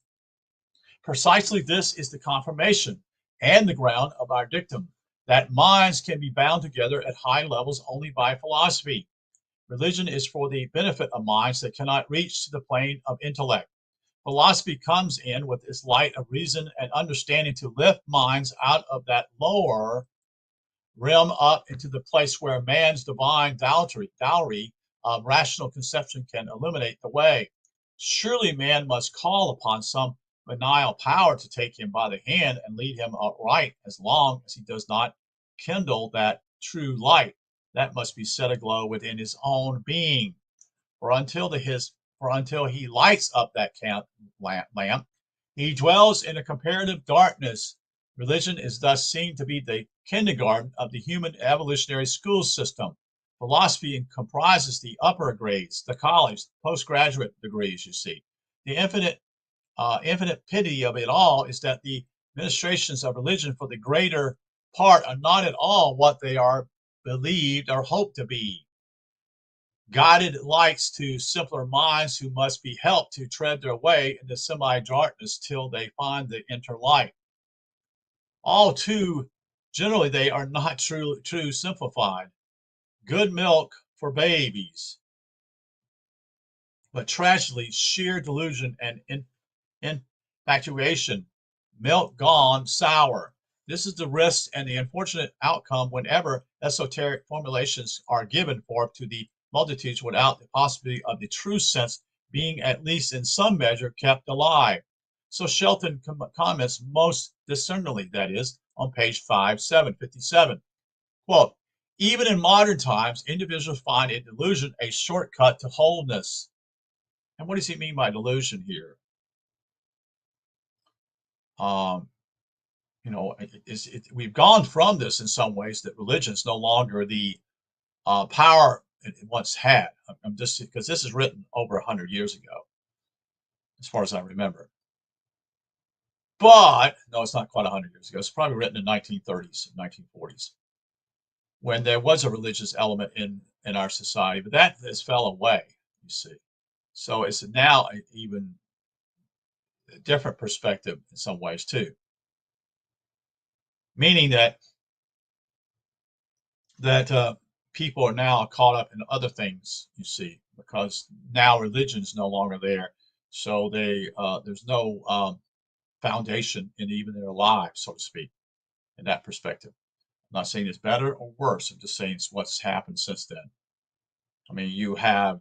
Precisely this is the confirmation and the ground of our dictum, that minds can be bound together at high levels only by philosophy. Religion is for the benefit of minds that cannot reach to the plane of intellect. Philosophy comes in with its light of reason and understanding to lift minds out of that lower realm up into the place where man's divine dowry of rational conception can illuminate the way. Surely man must call upon some benial power to take him by the hand and lead him upright as long as he does not kindle that true light that must be set aglow within his own being. For until he lights up that lamp, he dwells in a comparative darkness. Religion is thus seen to be the kindergarten of the human evolutionary school system. Philosophy comprises the upper grades, the college, postgraduate degrees, you see. The infinite pity of it all is that the ministrations of religion for the greater part are not at all what they are believed or hoped to be. guided lights to simpler minds who must be helped to tread their way into semi-darkness till they find the inner light. All too generally, they are not true simplified. Good milk for babies, but tragically, sheer delusion and infatuation, milk gone sour. This is the risk and the unfortunate outcome whenever esoteric formulations are given forth to the multitudes without the possibility of the true sense being at least in some measure kept alive. So Shelton comments most discerningly, that is, on page 757. Quote, even in modern times, individuals find in delusion a shortcut to wholeness. And what does he mean by delusion here? Um, we've gone from this in some ways that religion is no longer the power it once had. I'm just because this is written over 100 years ago, as far as I remember. But no, it's not quite 100 years ago. It's probably written in 1930s and 1940s when there was a religious element in our society, but that has fell away. You see, so it's now even a different perspective in some ways too, meaning that people are now caught up in other things, you see, because now religion's no longer there. So there's no foundation in even their lives, so to speak, in that perspective. I'm not saying it's better or worse. I'm just saying it's what's happened since then. I mean, you have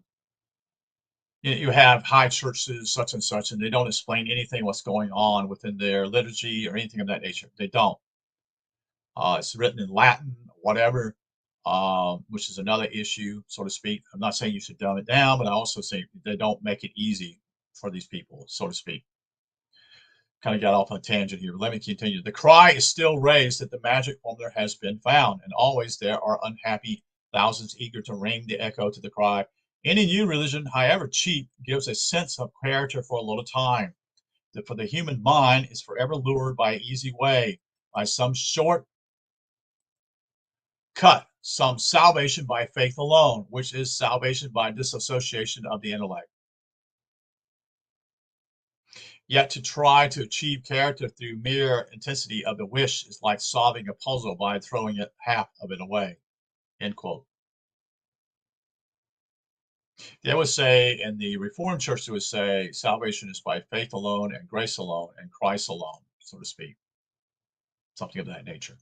high churches, such and such, and they don't explain anything what's going on within their liturgy or anything of that nature. They don't. It's written in Latin, whatever, which is another issue, so to speak. I'm not saying you should dumb it down, but I also say they don't make it easy for these people, so to speak. Kind of got off on a tangent here, but let me continue. The cry is still raised that the magic formula has been found, and always there are unhappy thousands eager to ring the echo to the cry. Any new religion, however cheap, gives a sense of character for a little time. For the human mind is forever lured by an easy way, by some short cut, some salvation by faith alone, which is salvation by disassociation of the intellect. Yet to try to achieve character through mere intensity of the wish is like solving a puzzle by throwing it half of it away. End quote. They would say in the Reformed Church, they would say salvation is by faith alone and grace alone and Christ alone, so to speak. Something of that nature.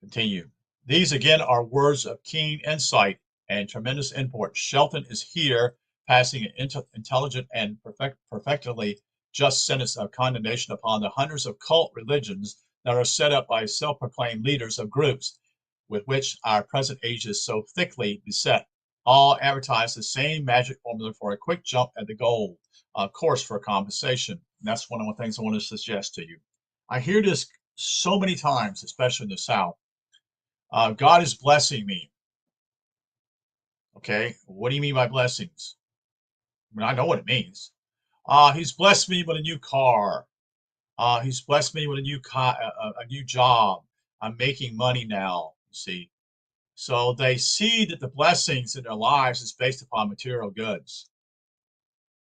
Continue. These again are words of keen insight and tremendous import. Shelton is here passing an intelligent and perfectly just sentence of condemnation upon the hundreds of cult religions that are set up by self-proclaimed leaders of groups with which our present age is so thickly beset. All advertise the same magic formula for a quick jump at the goal, of course, for compensation. And that's one of the things I want to suggest to you. I hear this so many times, especially in the South. God is blessing me. Okay, what do you mean by blessings? I mean, I know what it means. He's blessed me with a new car. He's blessed me with a new job. I'm making money now. You see, so they see that the blessings in their lives is based upon material goods.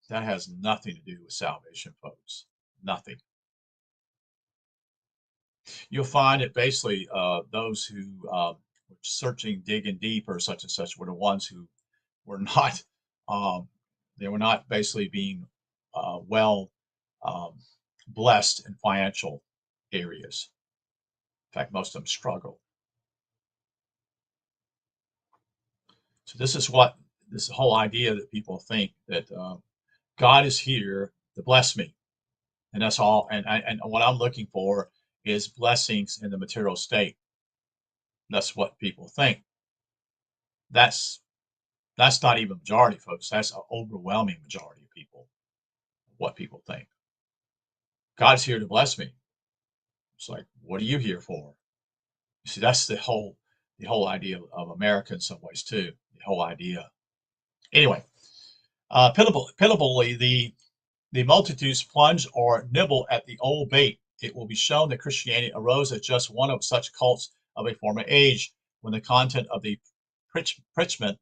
That has nothing to do with salvation, folks. Nothing. You'll find that basically those who were searching, digging deeper, such and such, were the ones who were not um, they were not basically being well um, blessed in financial areas. In fact, most of them struggle. So this whole idea that people think that God is here to bless me, and that's all. And what I'm looking for is blessings in the material state. That's what people think. That's that's not even majority, folks. That's an overwhelming majority of people. What people think. God's here to bless me. It's like, what are you here for? You see, that's the whole idea of America in some ways too. The whole idea. Anyway, pitiably, the multitudes plunge or nibble at the old bait. It will be shown that Christianity arose as just one of such cults of a former age, when the content of the preachment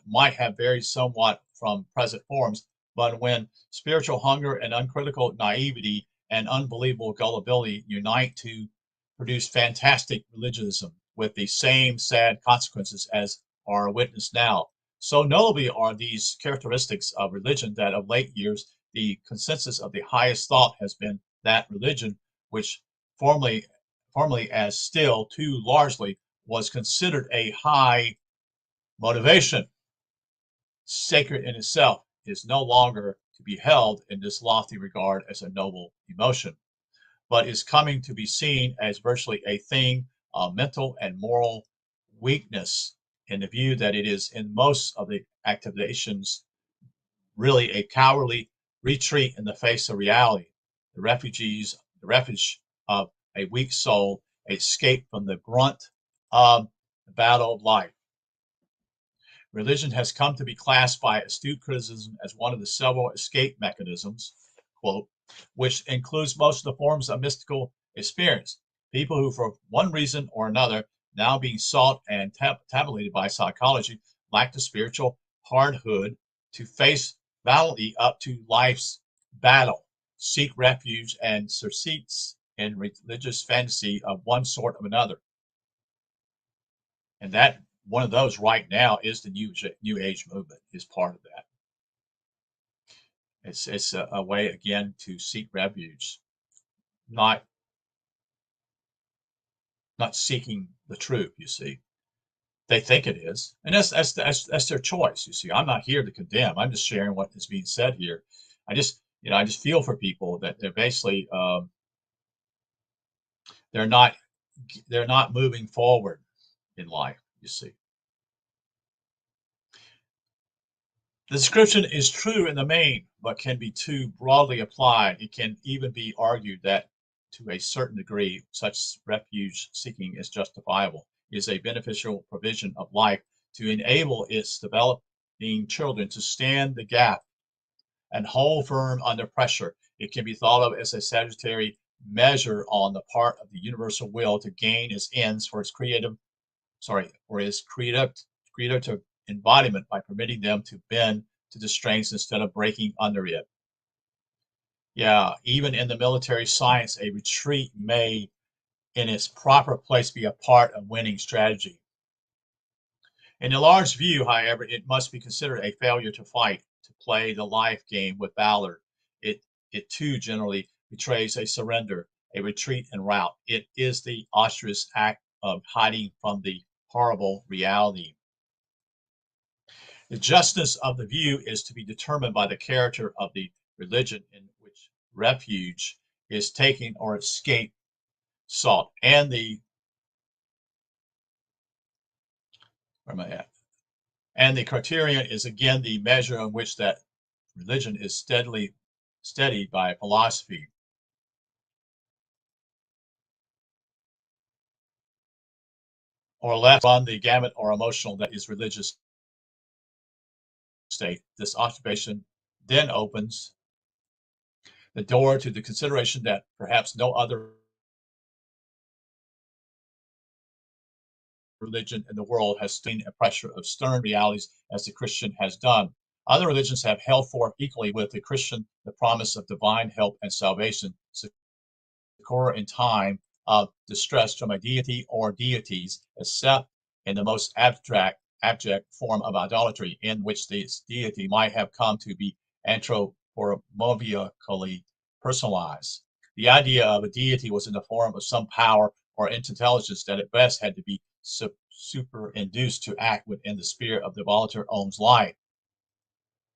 might have varied somewhat from present forms, but when spiritual hunger and uncritical naivety and unbelievable gullibility unite to produce fantastic religionism with the same sad consequences as are witnessed now. So notably are these characteristics of religion that of late years the consensus of the highest thought has been that religion, which formerly, formerly as still too largely was considered a high motivation, sacred in itself, is no longer to be held in this lofty regard as a noble emotion, but is coming to be seen as virtually a thing of mental and moral weakness, in the view that it is in most of the activations really a cowardly retreat in the face of reality, the refuge of a weak soul, escape from the brunt of the battle of life. Religion has come to be classed by astute criticism as one of the several escape mechanisms, quote, which includes most of the forms of mystical experience. People who, for one reason or another, now being sought and tabulated by psychology, lack the spiritual hardihood to face valiantly up to life's battle, seek refuge and surcease in religious fantasy of one sort or another. And that one of those right now is the new age movement is part of that. It's a way again to seek refuge, not not seeking the truth. You see, they think it is, and that's their choice. You see, I'm not here to condemn. I'm just sharing what is being said here. I just feel for people that they're basically they're not they're not moving forward in life. You see. The description is true in the main, but can be too broadly applied. It can even be argued that, to a certain degree, such refuge seeking is justifiable. It is a beneficial provision of life to enable its developing children to stand the gap and hold firm under pressure. It can be thought of as a salutary measure on the part of the universal will to gain its ends for its creative embodiment by permitting them to bend to the strengths instead of breaking under it. Yeah, even in the military science, a retreat may, in its proper place, be a part of winning strategy. In a large view, however, it must be considered a failure to fight, to play the life game with valor. It too generally betrays a surrender, a retreat en route. It is the auspicious act of hiding from the horrible reality. The justness of the view is to be determined by the character of the religion in which refuge is taken or escape sought, and where am I at? And the criterion is again the measure in which that religion is steadied by philosophy. Or left run the gamut or emotional that is religious state. This observation then opens the door to the consideration that perhaps no other religion in the world has seen a pressure of stern realities as the Christian has done. Other religions have held forth equally with the Christian the promise of divine help and salvation, succor in time of distress from a deity or deities, except in the most abject form of idolatry, in which this deity might have come to be anthropomorphically personalized. The idea of a deity was in the form of some power or intelligence that at best had to be superinduced to act within the spirit of the volunteer own's life.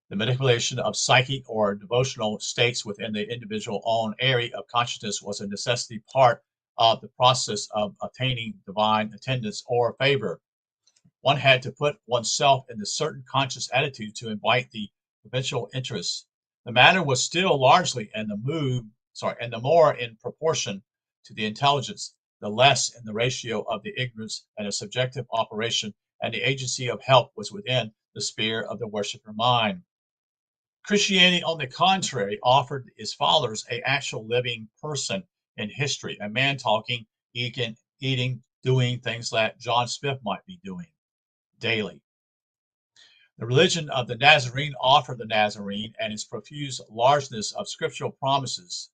The manipulation of psychic or devotional states within the individual own area of consciousness was a necessary part of the process of attaining divine attendance or favor. One had to put oneself in a certain conscious attitude to invite the provincial interests. The matter was still largely and the more in proportion to the intelligence, the less in the ratio of the ignorance and a subjective operation, and the agency of help was within the sphere of the worshipper mind. Christianity, on the contrary, offered its followers a actual living person in history, a man talking, eating, doing things that John Smith might be doing daily. The religion of the Nazarene offered the Nazarene and its profuse largeness of scriptural promises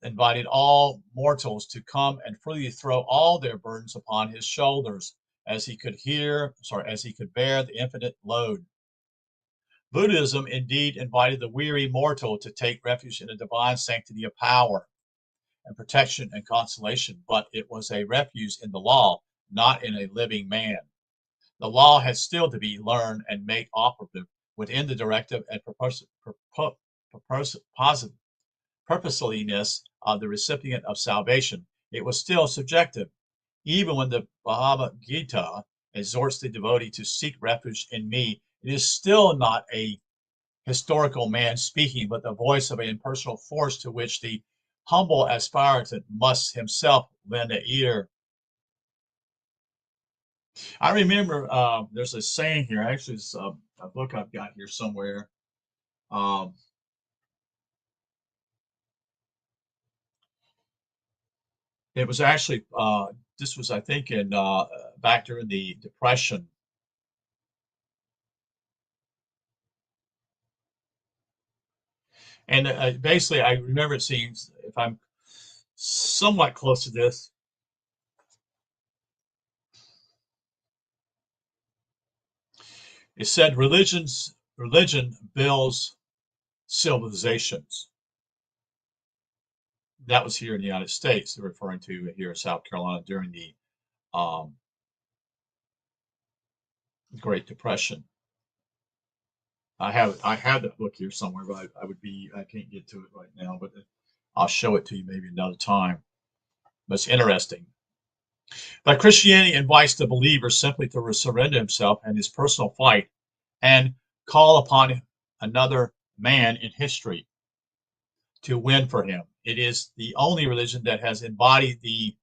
invited all mortals to come and freely throw all their burdens upon his shoulders as he could bear the infinite load. Buddhism indeed invited the weary mortal to take refuge in the divine sanctity of power and protection and consolation, but it was a refuge in the law, not in a living man. The law had still to be learned and made operative within the directive and purposeliness of the recipient of salvation. It was still subjective. Even when the Bhagavad Gita exhorts the devotee to seek refuge in me, it is still not a historical man speaking, but the voice of an impersonal force to which the humble aspirant must himself lend an ear. I remember there's a saying here. Actually, it's a book I've got here somewhere. Um, it was actually this was, I think, in back during the Depression. And basically, I remember it seeing, if I'm somewhat close to this, it said religion builds civilizations. That was here in the United States. They're referring to here in South Carolina during the um, Great Depression. I have that book here somewhere, but I can't get to it right now, but I'll show it to you maybe another time. But it's interesting. But Christianity invites the believer simply to surrender himself and his personal fight and call upon another man in history to win for him. It is the only religion that has embodied the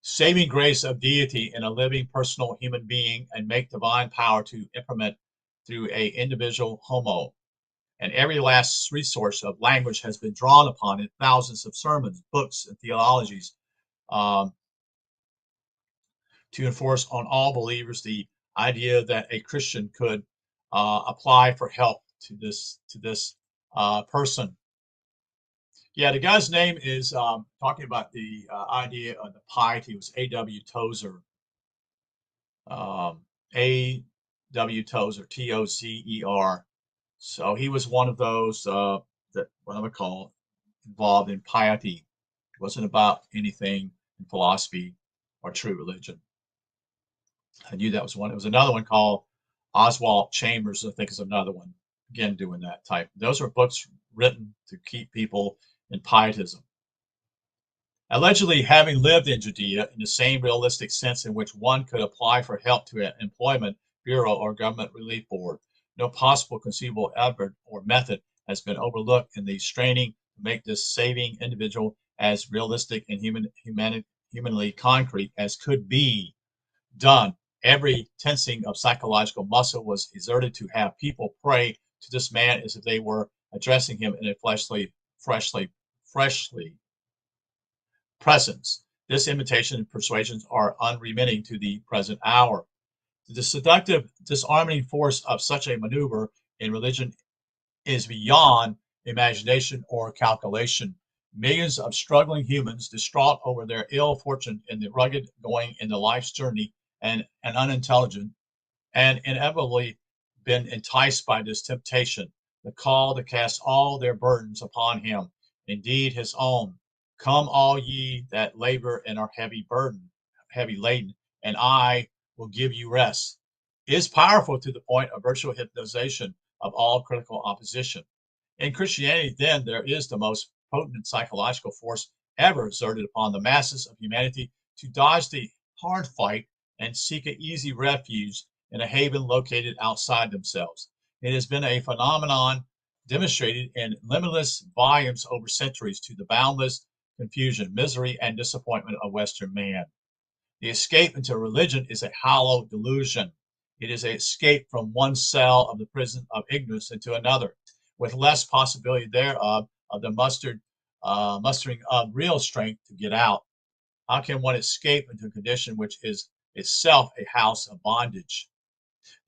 saving grace of deity in a living personal human being and make divine power to implement through a individual homo. And every last resource of language has been drawn upon in thousands of sermons, books, and theologies um, to enforce on all believers the idea that a Christian could apply for help to this person. Yeah, the guy's name is talking about the idea of the piety was A.W. Tozer. A.W. Tozer, Tozer. So he was one of those that what I would call involved in piety. It wasn't about anything in philosophy or true religion. I knew that was one. It was another one called Oswald Chambers, I think is another one. Again, doing that type. Those are books written to keep people in pietism. Allegedly having lived in Judea in the same realistic sense in which one could apply for help to an employment bureau or government relief board, no possible conceivable effort or method has been overlooked in the straining to make this saving individual as realistic and humanly concrete as could be done. Every tensing of psychological muscle was exerted to have people pray to this man as if they were addressing him in a freshly presence. This imitation and persuasions are unremitting to the present hour. The seductive, disarming force of such a maneuver in religion is beyond imagination or calculation. Millions of struggling humans, distraught over their ill fortune in the rugged going in the life's journey, and unintelligent, and inevitably been enticed by this temptation, the call to cast all their burdens upon him, indeed his own. Come all ye that labor and are heavy laden, and I will give you rest. Is powerful to the point of virtual hypnotization of all critical opposition. In Christianity, then, there is the most potent psychological force ever exerted upon the masses of humanity to dodge the hard fight and seek an easy refuge in a haven located outside themselves. It has been a phenomenon demonstrated in limitless volumes over centuries to the boundless confusion, misery, and disappointment of Western man. The escape into religion is a hollow delusion. It is an escape from one cell of the prison of ignorance into another, with less possibility thereof of the mustering of real strength to get out. How can one escape into a condition which is itself a house of bondage?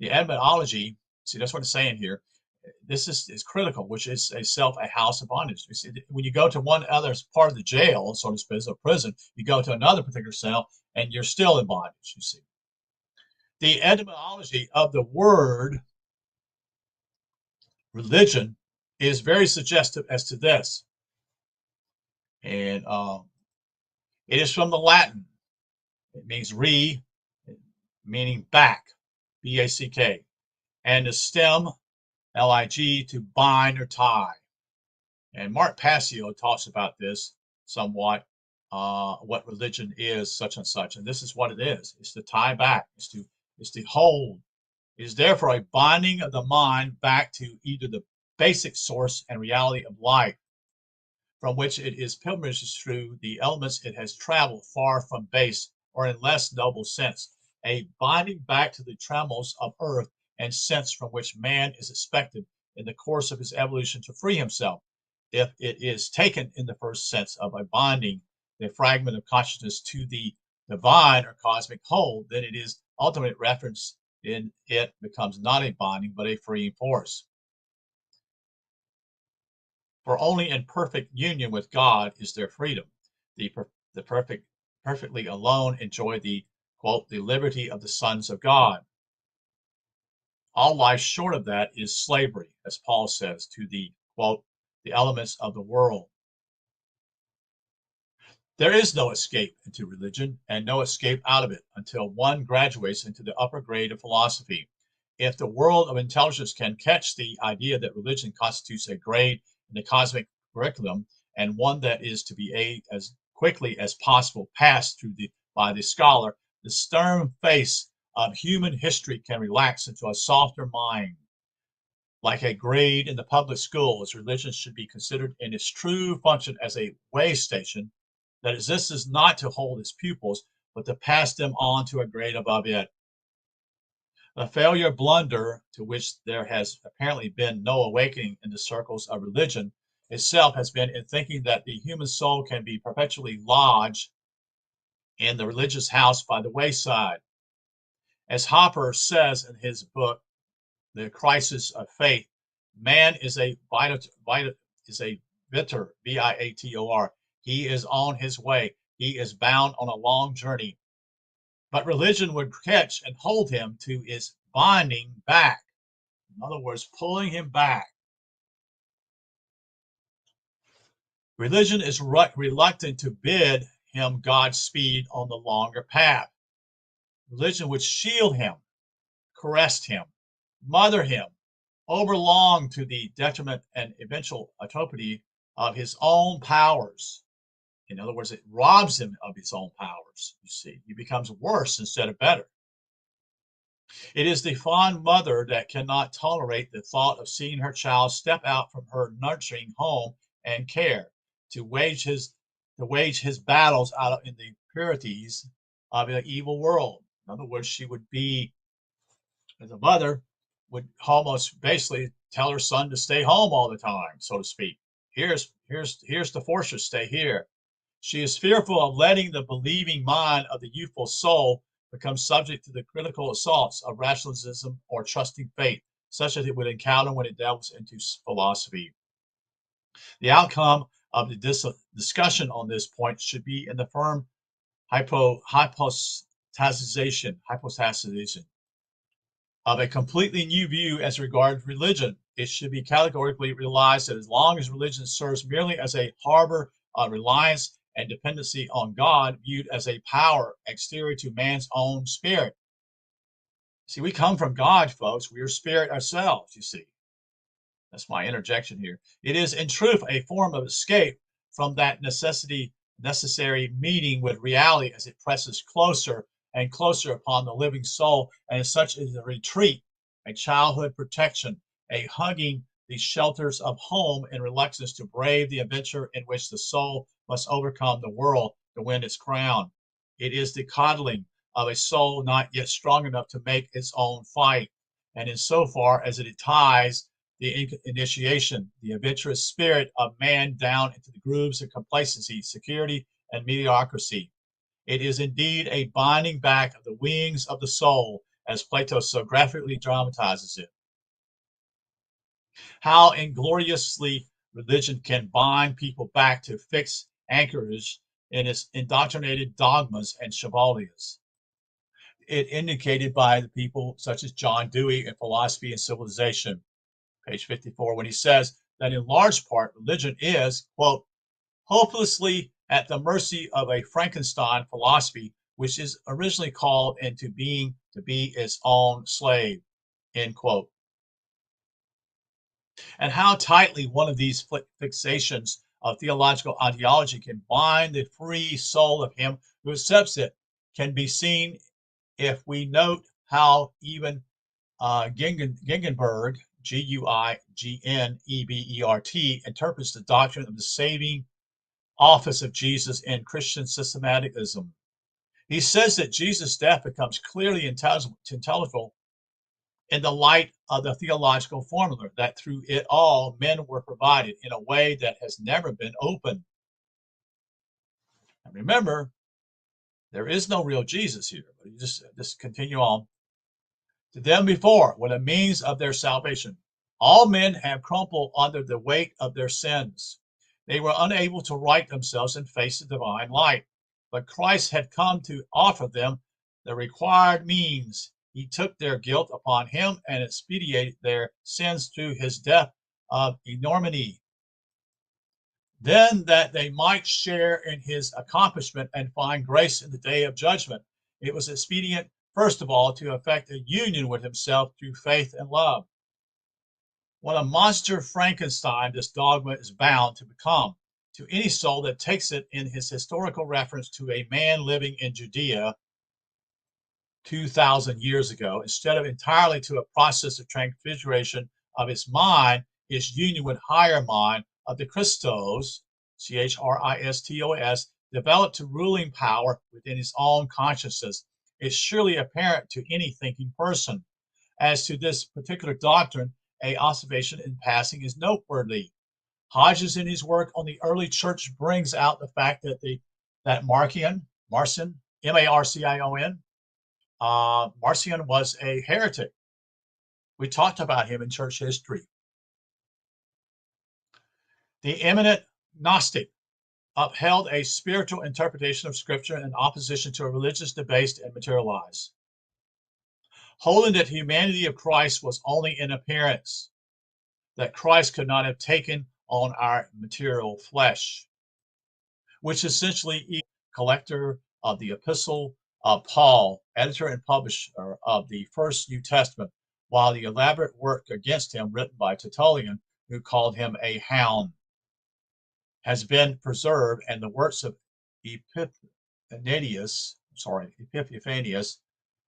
The etymology, see, that's what it's saying here. This is critical, which is a house of bondage. You see, when you go to one other part of the jail, so to speak, or prison, you go to another particular cell, and you're still in bondage. You see, the etymology of the word religion is very suggestive as to this, and it is from the Latin. It means meaning back, B-A-C-K, and the stem, L-I-G, to bind or tie. And Mark Passio talks about this somewhat, what religion is, such and such. And this is what it is. It's to tie back. It's to hold. It is therefore a binding of the mind back to either the basic source and reality of life, from which it is pilgrimage through the elements it has traveled far from base, or in less noble sense, a binding back to the trammels of earth and sense from which man is expected in the course of his evolution to free himself. If it is taken in the first sense of a binding, the fragment of consciousness to the divine or cosmic whole, then it is ultimate reference in it becomes not a binding, but a freeing force. For only in perfect union with God is there freedom. The perfectly alone enjoy the, quote, the liberty of the sons of God. All life short of that is slavery, as Paul says, to the, quote, the elements of the world. There is no escape into religion and no escape out of it until one graduates into the upper grade of philosophy. If the world of intelligence can catch the idea that religion constitutes a grade in the cosmic curriculum, and one that is to be as quickly as possible passed through by the scholar, the stern face of human history can relax into a softer mind. Like a grade in the public schools, religion should be considered in its true function as a way station that exists not to hold its pupils, but to pass them on to a grade above it. The failure blunder to which there has apparently been no awakening in the circles of religion itself has been in thinking that the human soul can be perpetually lodged in the religious house by the wayside. As Hopper says in his book, The Crisis of Faith, man is a viator, V-I-A-T-O-R. He is on his way. He is bound on a long journey. But religion would catch and hold him to his binding back. In other words, pulling him back. Religion is reluctant to bid him Godspeed on the longer path. Religion would shield him, caress him, mother him, overlong to the detriment and eventual autopsy of his own powers. In other words, it robs him of his own powers, you see. He becomes worse instead of better. It is the fond mother that cannot tolerate the thought of seeing her child step out from her nurturing home and care to wage his battles out in the purities of an evil world. In other words, she would be, as a mother, would almost basically tell her son to stay home all the time, so to speak. Here's the fortress, stay here. She is fearful of letting the believing mind of the youthful soul become subject to the critical assaults of rationalism or trusting faith, such as it would encounter when it delves into philosophy. The outcome of the discussion on this point should be in the firm hypostatization of a completely new view as regards religion. It should be categorically realized that as long as religion serves merely as a harbor of reliance and dependency on God, viewed as a power exterior to man's own spirit. See, we come from God, folks. We are spirit ourselves, you see. That's my interjection here. It is, in truth, a form of escape from that necessary meeting with reality as it presses closer and closer upon the living soul, and as such is a retreat, a childhood protection, a hugging the shelters of home in reluctance to brave the adventure in which the soul must overcome the world to win its crown. It is the coddling of a soul not yet strong enough to make its own fight, and in so far as it ties the initiation, the adventurous spirit of man down into the grooves of complacency, security, and mediocrity. It is indeed a binding back of the wings of the soul, as Plato so graphically dramatizes it. How ingloriously religion can bind people back to fixed anchorage in its indoctrinated dogmas and chevaliers. It indicated by the people such as John Dewey in Philosophy and Civilization, page 54, when he says that in large part religion is, quote, hopelessly at the mercy of a Frankenstein philosophy, which is originally called into being to be its own slave, end quote. And how tightly one of these fixations of theological ideology can bind the free soul of him who accepts it can be seen if we note how even Gingenberg, Guignebert, interprets the doctrine of the saving office of Jesus in Christian systematism. He says that Jesus' death becomes clearly intelligible in the light of the theological formula that through it all men were provided in a way that has never been opened. And remember, there is no real Jesus here, but you just continue on. To them before were the means of their salvation. All men have crumbled under the weight of their sins. They were unable to right themselves and face the divine light. But Christ had come to offer them the required means. He took their guilt upon him and expiated their sins through his death of enormity. Then that they might share in his accomplishment and find grace in the day of judgment, it was expedient, first of all, to effect a union with himself through faith and love. What a monster Frankenstein this dogma is bound to become to any soul that takes it in his historical reference to a man living in Judea 2,000 years ago, instead of entirely to a process of transfiguration of his mind, his union with higher mind of the Christos, Christos, developed to ruling power within his own consciousness, is surely apparent to any thinking person. As to this particular doctrine, a observation in passing is noteworthy. Hodges, in his work on the early church, brings out the fact that Marcion, M-A-R-C-I-O-N, Marcion was a heretic. We talked about him in church history. The eminent Gnostic upheld a spiritual interpretation of Scripture in opposition to a religious debased and materialized, holding that humanity of Christ was only in appearance, that Christ could not have taken on our material flesh, which essentially is collector of the epistle of Paul, editor and publisher of the first New Testament, while the elaborate work against him written by Tertullian, who called him a hound, has been preserved, and the works of Epiphanius,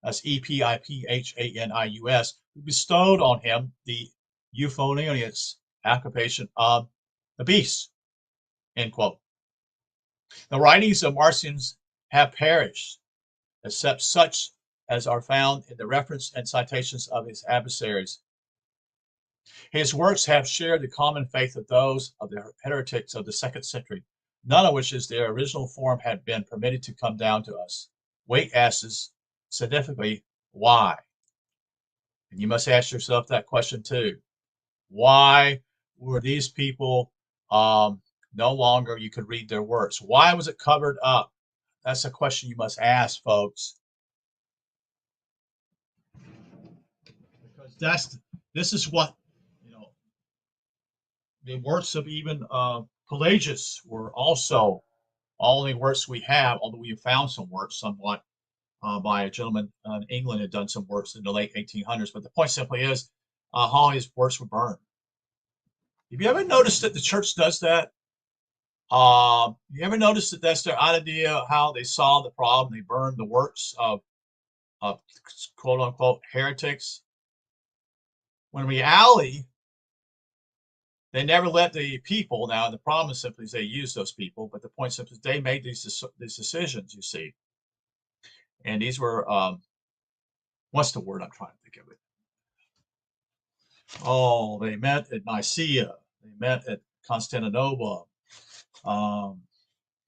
that's Epiphanius, who bestowed on him the euphonious occupation of the beast, end quote. The writings of Marcion have perished, except such as are found in the reference and citations of his adversaries. His works have shared the common faith of those of the heretics of the 2nd century, none of which is their original form had been permitted to come down to us. Waite asks significantly, why? And you must ask yourself that question too. Why were these people no longer, you could read their works? Why was it covered up? That's a question you must ask, folks. Because this is what, the works of even Pelagius were also only works we have, although we have found some works somewhat by a gentleman in England who had done some works in the late 1800s. But the point simply is, all his works were burned. Have you ever noticed that the church does that? You ever noticed that that's their idea of how they solve the problem? They burn the works of quote unquote heretics. When in reality, they never let the people, now the problem is simply is they use those people, but the point simply is they made these decisions, you see. And these were, what's the word I'm trying to think of it? Oh, they met at Nicaea. They met at Constantinople. And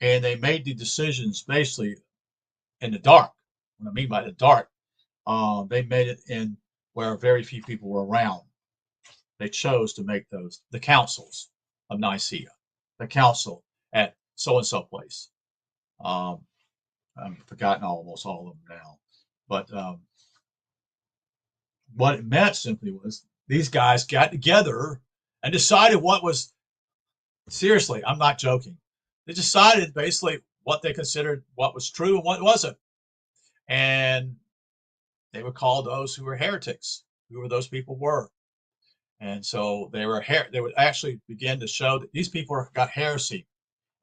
they made the decisions basically in the dark. What I mean by the dark, they made it in where very few people were around. They chose to make those the councils of Nicaea, the council at so and so place. Um, I've forgotten almost all of them now, but what it meant simply was these guys got together and decided what was seriously. I'm not joking. They decided basically what they considered what was true and what wasn't, and they would call those who were heretics. Who those people were. And so they would actually begin to show that these people got heresy,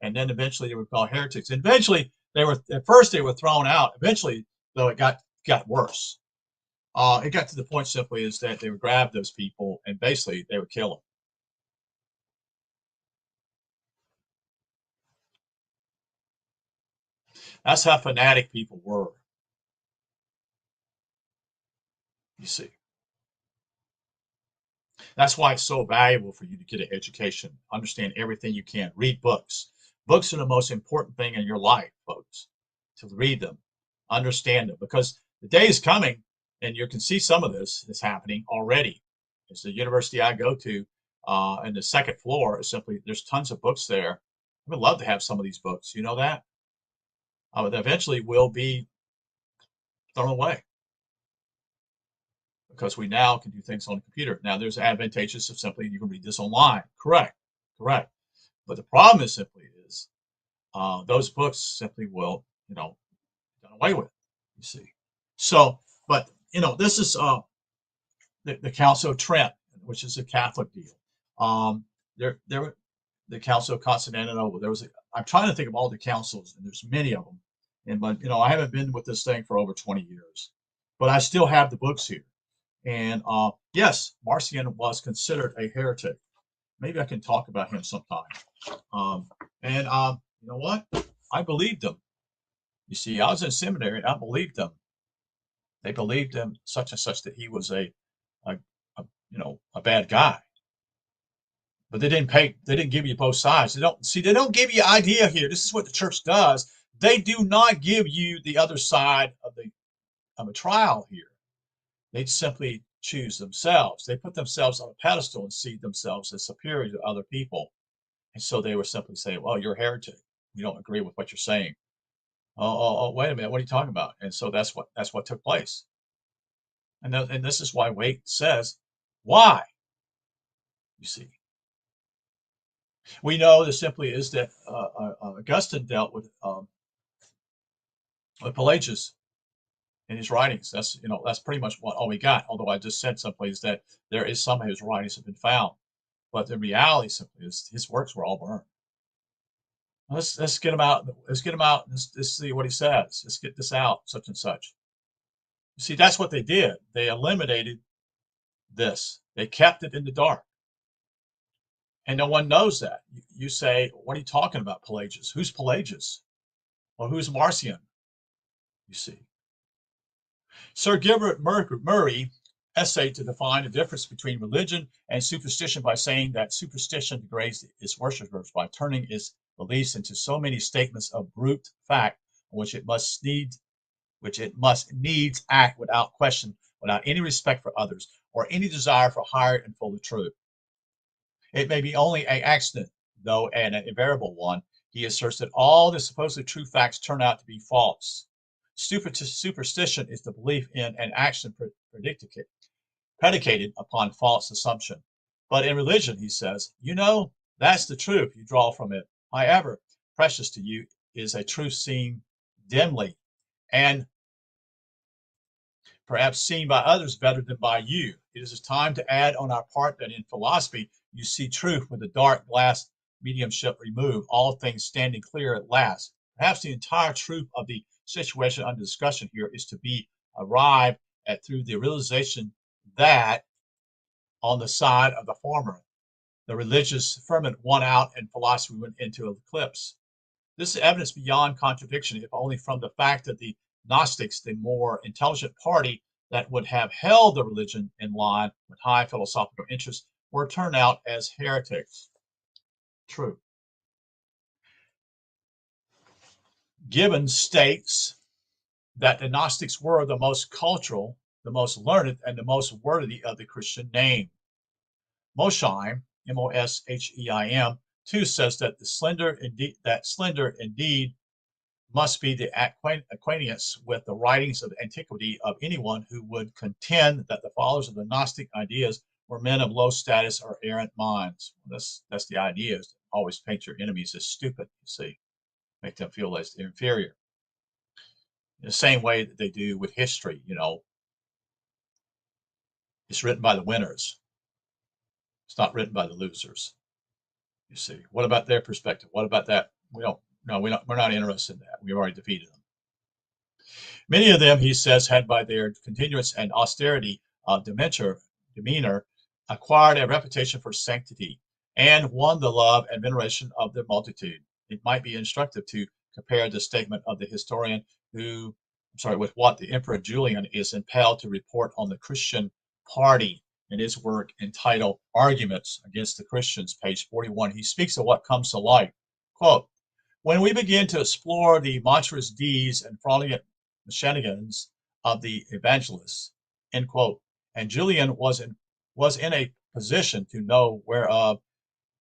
and then eventually they were called heretics. And eventually they were at first they were thrown out. Eventually, though, it got worse. It got to the point simply is that they would grab those people and basically they would kill them. That's how fanatic people were. You see, that's why it's so valuable for you to get an education, understand everything you can, read books. Books are the most important thing in your life, folks. To read them, understand them, because the day is coming, and you can see some of this is happening already. It's the university I go to, and the second floor is simply there's tons of books there. I would love to have some of these books. You know that, but eventually will be thrown away because we now can do things on the computer. Now there's advantageous of simply you can read this online. Correct, correct. But the problem is simply is those books simply will done away with. You see. So, but this is the Council of Trent, which is a Catholic deal. There, the Council of Constantinople. I'm trying to think of all the councils, and there's many of them. And but I haven't been with this thing for over 20 years, but I still have the books here. And yes, Marcion was considered a heretic. Maybe I can talk about him sometime. And you know what? I believed him. You see, I was in seminary and I believed them. They believed him such and such that he was a, a bad guy. But they didn't give you both sides. They don't give you idea here. This is what the church does. They do not give you the other side of a trial here. They simply choose themselves. They put themselves on a pedestal and see themselves as superior to other people. And so they were simply saying, well, you're a heretic. We don't agree with what you're saying. Oh, wait a minute. What are you talking about? And so that's what took place. And this is why Waite says, why? You see, we know this simply is that Augustine dealt with Pelagius in his writings. That's pretty much all we got. Although I just said someplace that there is some of his writings have been found, but the reality simply is his works were all burned. Let's get him out. Let's get him out. Let's see what he says. Let's get this out, such and such. You see, that's what they did. They eliminated this. They kept it in the dark. And no one knows that. You say, what are you talking about, Pelagius? Who's Pelagius? Or who's Marcion? You see. Sir Gilbert Murray essayed to define the difference between religion and superstition by saying that superstition degrades its worshippers by turning its beliefs into so many statements of brute fact, which it must needs act without question, without any respect for others, or any desire for higher and fuller truth. It may be only an accident, though an invariable one. He asserts that all the supposedly true facts turn out to be false. Superstition is the belief in an action predicated upon false assumption. But in religion, he says, that's the truth you draw from it. However, precious to you is a truth seen dimly and perhaps seen by others better than by you. It is a time to add on our part that in philosophy, you see truth with the dark glass mediumship removed, all things standing clear at last. Perhaps the entire truth of the situation under discussion here is to be arrived at through the realization that on the side of the former, the religious ferment won out and philosophy went into eclipse. This is evidence beyond contradiction, if only from the fact that the Gnostics, the more intelligent party that would have held the religion in line with high philosophical interests, were turned out as heretics. True. Gibbon states that the Gnostics were the most cultural, the most learned, and the most worthy of the Christian name. Mosheim, Mosheim, too says that slender indeed must be the acquaintance with the writings of antiquity of anyone who would contend that the followers of the Gnostic ideas were men of low status or errant minds. That's the idea, is to always paint your enemies as stupid, you see, make them feel as inferior. In the same way that they do with history, it's written by the winners. It's not written by the losers. You see, what about their perspective? What about that? We don't. No, we don't. We're not interested in that. We've already defeated them. Many of them, he says, had by their continuance and austerity of demeanor, acquired a reputation for sanctity and won the love and veneration of the multitude. It might be instructive to compare the statement of the historian with what the Emperor Julian is impelled to report on the Christian party in his work entitled Arguments Against the Christians, page 41. He speaks of what comes to light. Quote, when we begin to explore the monstrous deeds and fraudulent shenanigans of the evangelists, end quote, and Julian was in a position to know whereof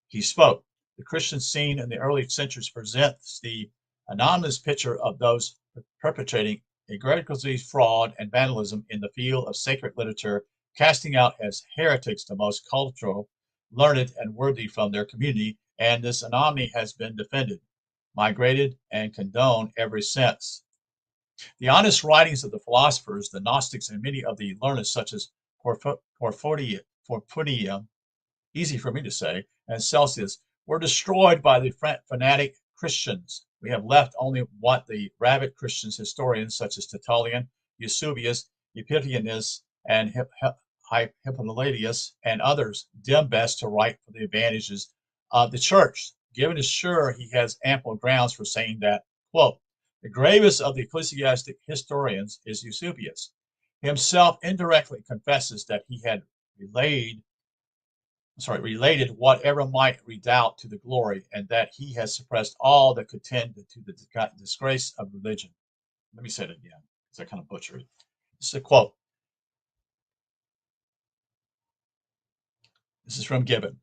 he spoke. The Christian scene in the early centuries presents the anonymous picture of those perpetrating egregious fraud and vandalism in the field of sacred literature, casting out as heretics the most cultural, learned, and worthy from their community, and this anonymity has been defended, migrated, and condoned ever since. The honest writings of the philosophers, the Gnostics, and many of the learned, such as Porphyria, easy for me to say, and Celsius, were destroyed by the fanatic Christians. We have left only what the rabid Christian historians, such as Tertullian, Eusebius, Epiphanius, and Hippolytus, and others, deem best to write for the advantages of the church. Given is sure he has ample grounds for saying that, quote, the gravest of the ecclesiastic historians is Eusebius. Himself indirectly confesses that he had related whatever might redound to the glory, and that he has suppressed all that could tend to the disgrace of religion. Let me say it again, because I kind of butchered it. This is a quote. This is from Gibbon.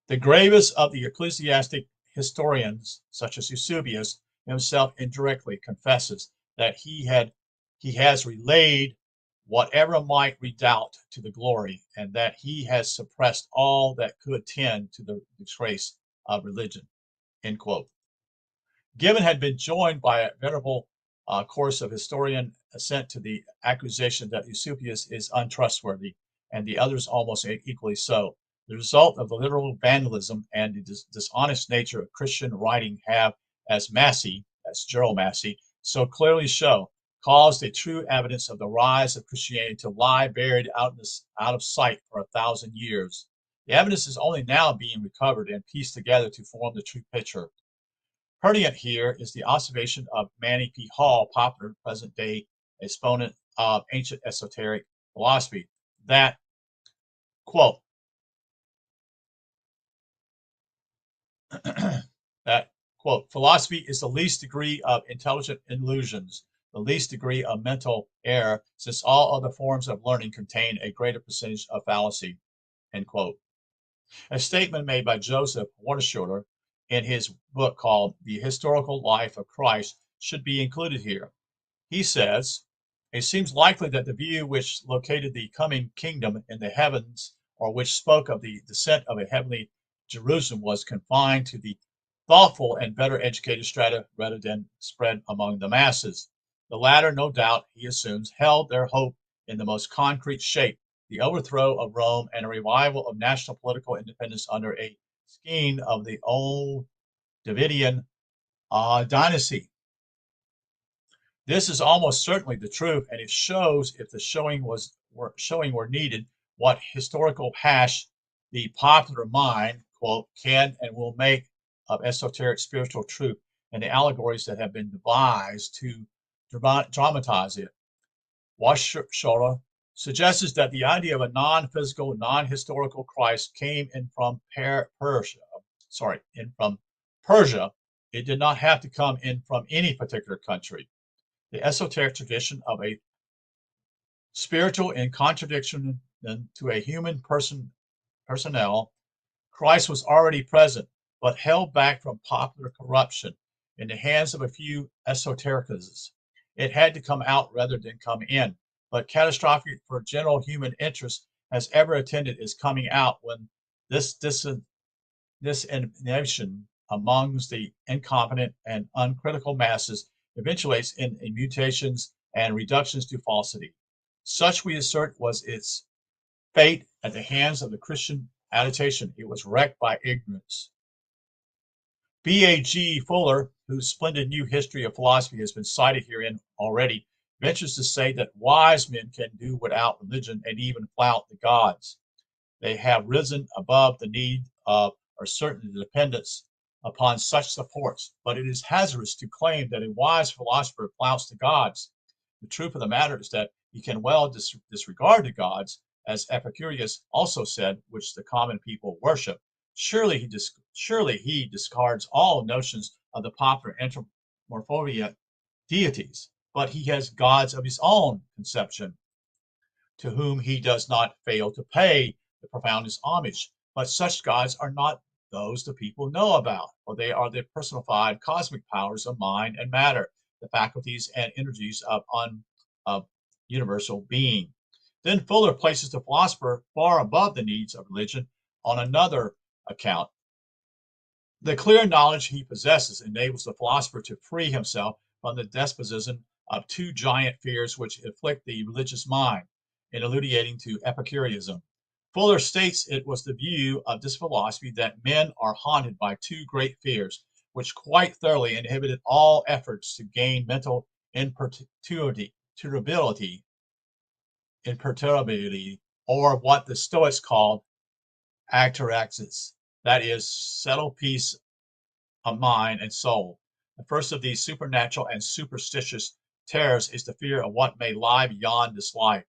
The gravest of the ecclesiastic historians, such as Eusebius, himself indirectly confesses that he has relayed whatever might redound to the glory, and that he has suppressed all that could tend to the disgrace of religion. End quote. Gibbon had been joined by a venerable course of historian assent to the accusation that Eusebius is untrustworthy, and the others almost equally so. The result of the literal vandalism and the dishonest nature of Christian writing have, as Massey, that's Gerald Massey, so clearly show, caused a true evidence of the rise of Christianity to lie buried out of sight for 1,000 years. The evidence is only now being recovered and pieced together to form the true picture. Pertinent here is the observation of Manny P. Hall, popular present-day exponent of ancient esoteric philosophy, that, quote, that, quote, philosophy is the least degree of intelligent illusions, the least degree of mental error, since all other forms of learning contain a greater percentage of fallacy, end quote. A statement made by Joseph Waterschulter in his book called The Historical Life of Christ should be included here. He says, it seems likely that the view which located the coming kingdom in the heavens, or which spoke of the descent of a heavenly Jerusalem, was confined to the thoughtful and better educated strata rather than spread among the masses. The latter, no doubt, he assumes, held their hope in the most concrete shape, the overthrow of Rome and a revival of national political independence under a scheme of the old Davidian dynasty. This is almost certainly the truth, and it shows, if the showing were needed, what historical hash the popular mind, quote, can and will make of esoteric spiritual truth and the allegories that have been devised to dramatize it. Waterschulter suggests that the idea of a non-physical, non-historical Christ came in from Persia. It did not have to come in from any particular country. The esoteric tradition of a spiritual in contradiction to a human personnel, Christ was already present, but held back from popular corruption in the hands of a few esotericists. It had to come out rather than come in, but catastrophic for general human interest as ever attended is coming out when this indignation amongst the incompetent and uncritical masses eventuates in mutations and reductions to falsity. Such, we assert, was its fate at the hands of the Christian agitation. It was wrecked by ignorance. B.A.G. Fuller, whose splendid new history of philosophy has been cited herein already, ventures to say that wise men can do without religion and even flout the gods. They have risen above the need of or certain dependence upon such supports, but it is hazardous to claim that a wise philosopher flouts the gods. The truth of the matter is that he can well disregard the gods, as Epicurus also said, which the common people worship. Surely he discards all notions of the popular anthropomorphia deities, but he has gods of his own conception, to whom he does not fail to pay the profoundest homage. But such gods are not those the people know about, for they are the personified cosmic powers of mind and matter, the faculties and energies of universal being. Then Fuller places the philosopher far above the needs of religion on another account. The clear knowledge he possesses enables the philosopher to free himself from the despotism of two giant fears which afflict the religious mind, in alluding to Epicureanism. Fuller states it was the view of this philosophy that men are haunted by two great fears, which quite thoroughly inhibited all efforts to gain mental imperturbability, or what the Stoics called ataraxis, that is, settled peace of mind and soul. The first of these supernatural and superstitious terrors is the fear of what may lie beyond this life.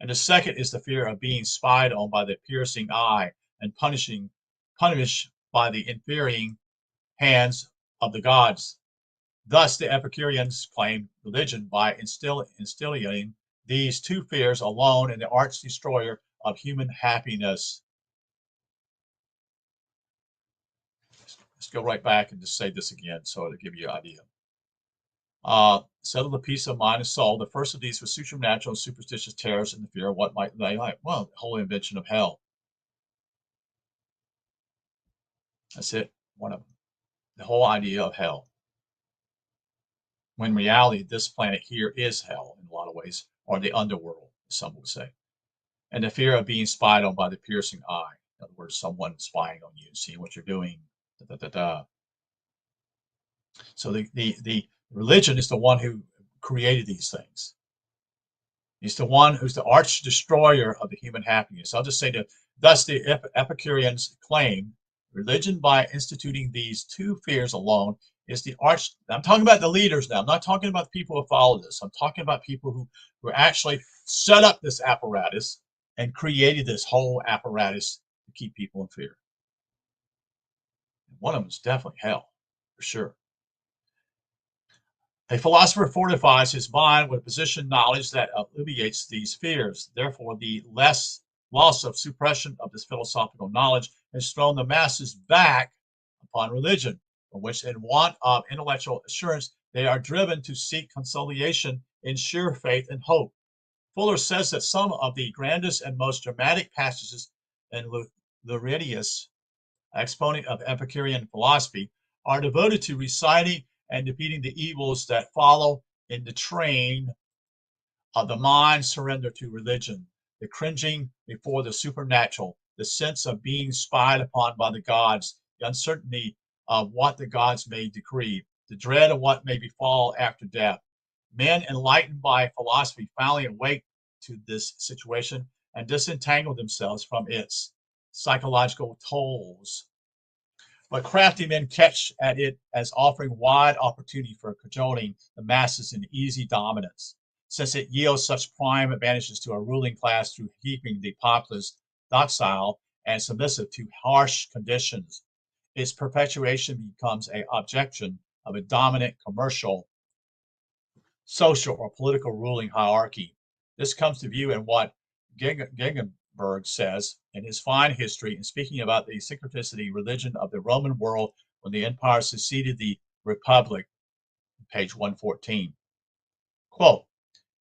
And the second is the fear of being spied on by the piercing eye and punished by the infuriating hands of the gods. Thus, the Epicureans claimed religion by instilling these two fears alone in the arch destroyer of human happiness. Let's go right back and just say this again so to give you an idea. Settle the peace of mind and soul. The first of these was supernatural and superstitious terrors and the fear of what might lay like. Well, the whole invention of hell. That's it. One of them. The whole idea of hell. When in reality, this planet here is hell in a lot of ways, or the underworld, some would say. And the fear of being spied on by the piercing eye. In other words, someone spying on you, seeing what you're doing. Da, da, da, da. So the religion is the one who created these things. He's the one who's the arch destroyer of the human happiness. I'll just say that thus the Epicureans claim religion by instituting these two fears alone is the arch. I'm talking about the leaders now. I'm not talking about the people who follow this. I'm talking about people who actually set up this apparatus and created this whole apparatus to keep people in fear. And one of them is definitely hell, for sure. A philosopher fortifies his mind with position knowledge that alleviates these fears. Therefore, the loss of suppression of this philosophical knowledge has thrown the masses back upon religion, from which, in want of intellectual assurance, they are driven to seek consolation in sheer faith and hope. Fuller says that some of the grandest and most dramatic passages in Lucretius, exponent of Epicurean philosophy, are devoted to reciting and defeating the evils that follow in the train of the mind surrender to religion, the cringing before the supernatural, the sense of being spied upon by the gods, the uncertainty of what the gods may decree, the dread of what may befall after death. Men enlightened by philosophy finally awake to this situation and disentangle themselves from its psychological tolls. But crafty men catch at it as offering wide opportunity for cajoling the masses in easy dominance, since it yields such prime advantages to a ruling class through keeping the populace docile and submissive to harsh conditions. Its perpetuation becomes an objection of a dominant commercial social or political ruling hierarchy. This comes to view in what Gegenberg says in his fine history in speaking about the syncreticity religion of the Roman world when the empire succeeded the republic, page 114. Quote,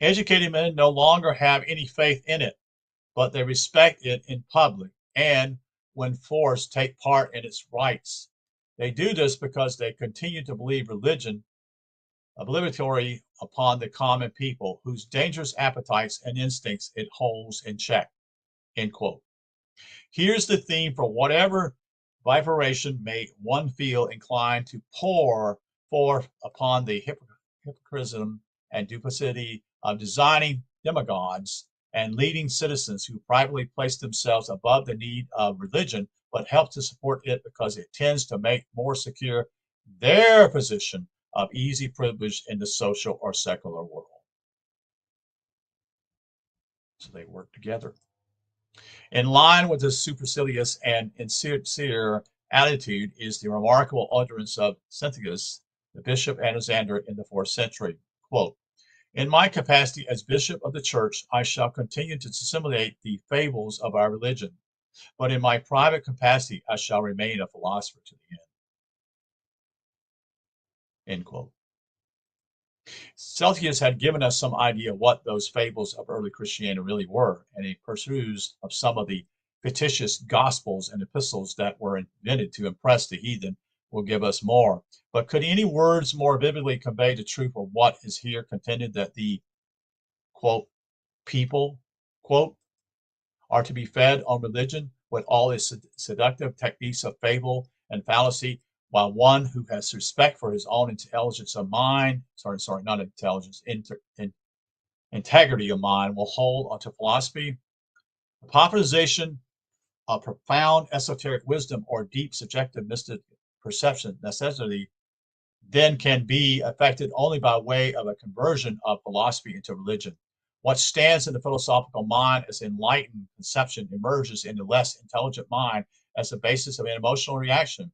educated men no longer have any faith in it, but they respect it in public and, when forced, take part in its rites. They do this because they continue to believe religion obligatory upon the common people, whose dangerous appetites and instincts it holds in check. End quote. Here's the theme for whatever vibration may one feel inclined to pour forth upon the hypocrisy and duplicity of designing demagogues and leading citizens who privately place themselves above the need of religion, but help to support it because it tends to make more secure their position of easy privilege in the social or secular world. So they work together. In line with this supercilious and insincere attitude is the remarkable utterance of Synthegus, the Bishop Alexander in the 4th century. Quote, in my capacity as Bishop of the Church, I shall continue to disseminate the fables of our religion, but in my private capacity, I shall remain a philosopher to the end. End quote. Celsius had given us some idea what those fables of early Christianity really were, and a peruse of some of the fictitious gospels and epistles that were invented to impress the heathen will give us more. But could any words more vividly convey the truth of what is here contended, that the, quote, people, quote, are to be fed on religion with all its seductive techniques of fable and fallacy, while one who has respect for his own intelligence of mind, not intelligence, integrity of mind, will hold onto philosophy. The popularization of profound esoteric wisdom or deep subjective mystic perception necessity then can be effected only by way of a conversion of philosophy into religion. What stands in the philosophical mind as enlightened conception emerges in the less intelligent mind as the basis of an emotional reaction.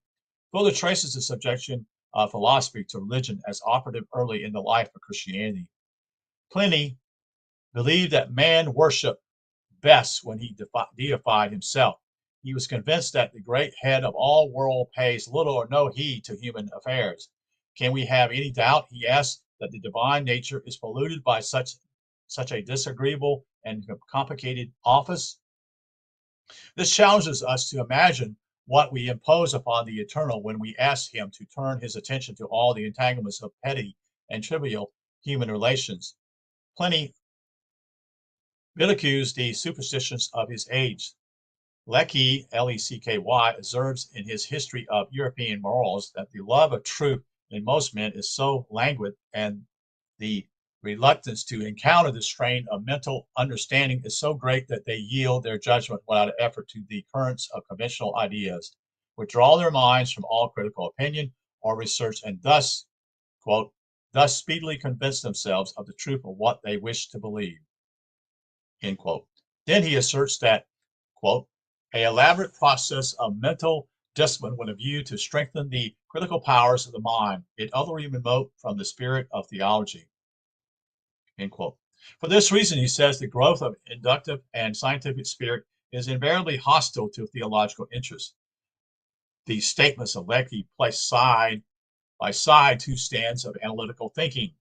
Fuller traces the subjection of philosophy to religion as operative early in the life of Christianity. Pliny believed that man worshiped best when he deified himself. He was convinced that the great head of all world pays little or no heed to human affairs. Can we have any doubt, he asked, that the divine nature is polluted by such a disagreeable and complicated office? This challenges us to imagine what we impose upon the eternal when we ask him to turn his attention to all the entanglements of petty and trivial human relations. Pliny ridicules the superstitions of his age. Lecky, L-E-C-K-Y, observes in his History of European Morals that the love of truth in most men is so languid, and the reluctance to encounter the strain of mental understanding is so great that they yield their judgment without effort to the currents of conventional ideas, withdraw their minds from all critical opinion or research, and thus, quote, thus speedily convince themselves of the truth of what they wish to believe, end quote. Then he asserts that, quote, an elaborate process of mental discipline with a view to strengthen the critical powers of the mind, it utterly remote from the spirit of theology, end quote. For this reason, he says, the growth of inductive and scientific spirit is invariably hostile to theological interest. These statements of Lecky place side by side two stands of analytical thinking,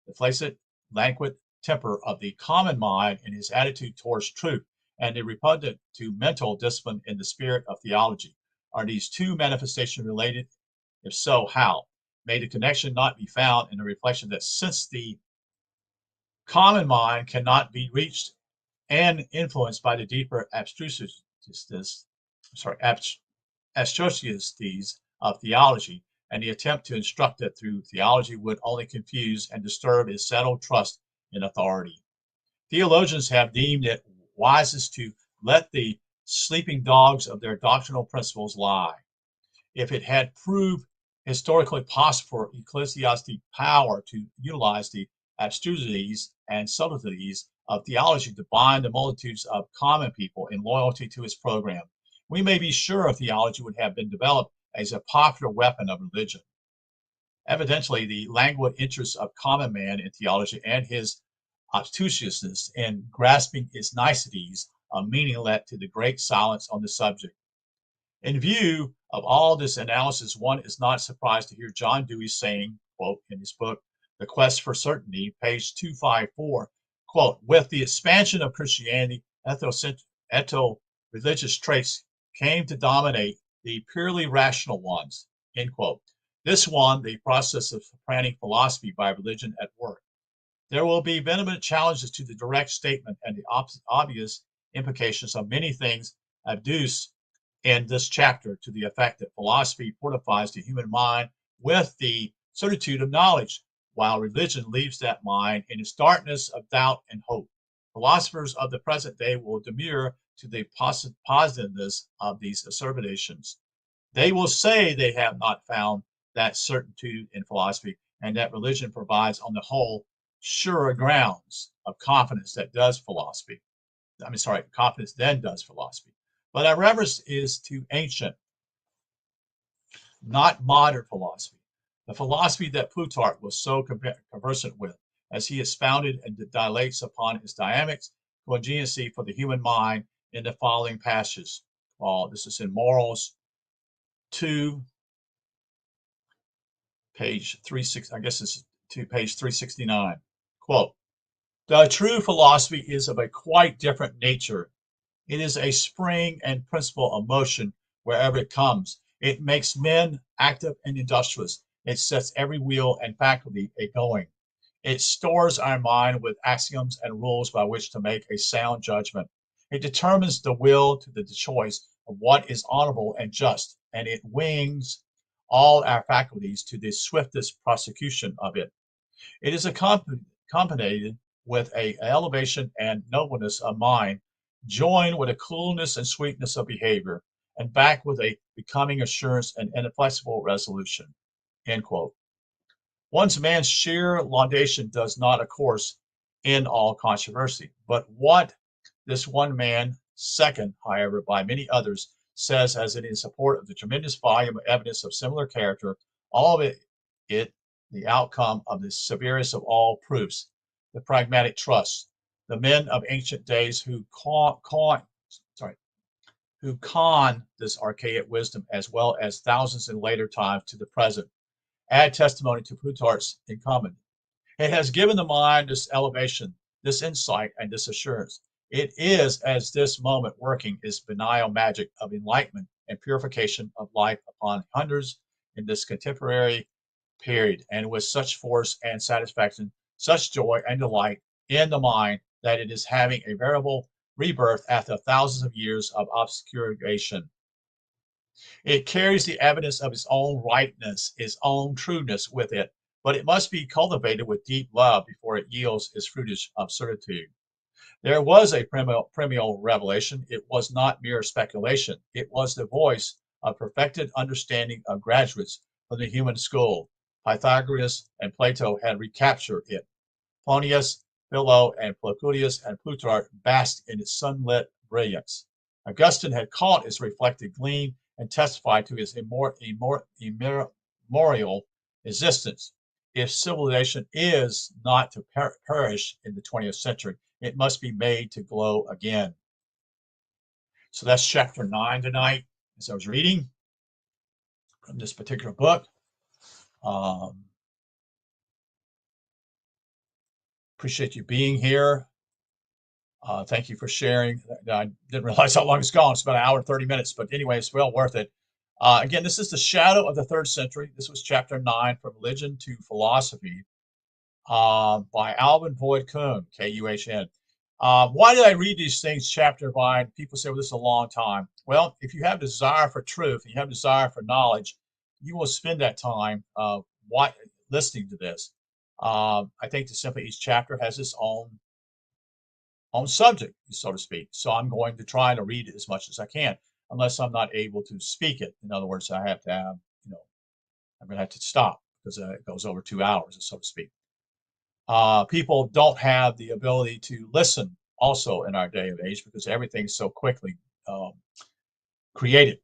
the flaccid, languid temper of the common mind in his attitude towards truth, and the repugnant to mental discipline in the spirit of theology. Are these two manifestations related? If so, how? May the connection not be found in the reflection that since the common mind cannot be reached and influenced by the deeper abstrusities of theology, and the attempt to instruct it through theology would only confuse and disturb its settled trust in authority. Theologians have deemed it wisest to let the sleeping dogs of their doctrinal principles lie. If it had proved historically possible for ecclesiastic power to utilize the abstrusities and subtleties of theology to bind the multitudes of common people in loyalty to its program, we may be sure theology would have been developed as a popular weapon of religion. Evidently, the languid interests of common man in theology and his obtuseness in grasping its niceties of meaning led to the great silence on the subject. In view of all this analysis, one is not surprised to hear John Dewey saying, quote, in his book, The Quest for Certainty, page 254, quote, with the expansion of Christianity, ethno-religious traits came to dominate the purely rational ones, end quote. This one, the process of supplanting philosophy by religion at work. There will be vehement challenges to the direct statement and the obvious implications of many things adduced in this chapter to the effect that philosophy fortifies the human mind with the certitude of knowledge, while religion leaves that mind in its darkness of doubt and hope. Philosophers of the present day will demur to the positiveness of these assertions. They will say they have not found that certitude in philosophy, and that religion provides, on the whole, surer grounds of confidence that does philosophy. Confidence then does philosophy. But our reference is to ancient, not modern philosophy, the philosophy that Plutarch was so conversant with, as he expounded and dilates upon its dynamics, cogitacy for the human mind in the following passages. This is in Morals 2, page 36. I guess it's to page 369. Quote, the true philosophy is of a quite different nature. It is a spring and principle of motion wherever it comes. It makes men active and industrious. It sets every wheel and faculty a-going. It stores our mind with axioms and rules by which to make a sound judgment. It determines the will to the choice of what is honorable and just, and it wings all our faculties to the swiftest prosecution of it. It is accompanied with an elevation and nobleness of mind, joined with a coolness and sweetness of behavior, and backed with a becoming assurance and inflexible resolution. End quote. One's man's sheer laudation does not, of course, end all controversy. But what this one man, second, however, by many others, says as it in support of the tremendous volume of evidence of similar character, all of it the outcome of the severest of all proofs, the pragmatic trust, the men of ancient days who con this archaic wisdom as well as thousands in later times to the present, add testimony to Plutarch's incumbent. It has given the mind this elevation, this insight, and this assurance. It is as this moment working its venial magic of enlightenment and purification of life upon hundreds in this contemporary period, and with such force and satisfaction, such joy and delight in the mind that it is having a veritable rebirth after thousands of years of obscuration. It carries the evidence of its own rightness, its own trueness with it, but it must be cultivated with deep love before it yields its fruitage of certitude. There was a premial revelation. It was not mere speculation. It was the voice of perfected understanding of graduates from the human school. Pythagoras and Plato had recaptured it. Plotinus, Philo, and Proclus and Plutarch basked in its sunlit brilliance. Augustine had caught its reflected gleam and testified to its immemorial existence. If civilization is not to perish in the 20th century, it must be made to glow again. So that's chapter 9 tonight, as I was reading from this particular book. Appreciate you being here. Thank you for sharing. I didn't realize how long it's gone. It's about an hour and 30 minutes, but anyway, it's well worth it. Again, this is The Shadow of the Third Century. This was chapter 9, From Religion to Philosophy, by Alvin Kuhn, Kuhn. Why did I read these things chapter by? People say, well, this is a long time. Well, if you have desire for truth, and you have desire for knowledge, you will spend that time listening to this. I think that simply each chapter has its own subject, so to speak. So I'm going to try to read it as much as I can, unless I'm not able to speak it. In other words, I have to have, I'm going to have to stop because it goes over 2 hours, so to speak. People don't have the ability to listen also in our day and age because everything's so quickly created.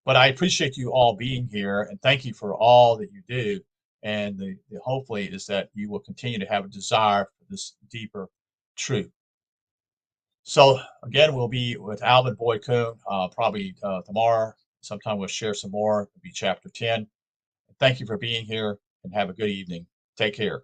But I appreciate you all being here and thank you for all that you do. And the hopefully is that you will continue to have a desire for this deeper truth. So again, we'll be with Alvin Boyd Kuhn probably tomorrow. Sometime we'll share some more. It'll be chapter 10. Thank you for being here and have a good evening. Take care.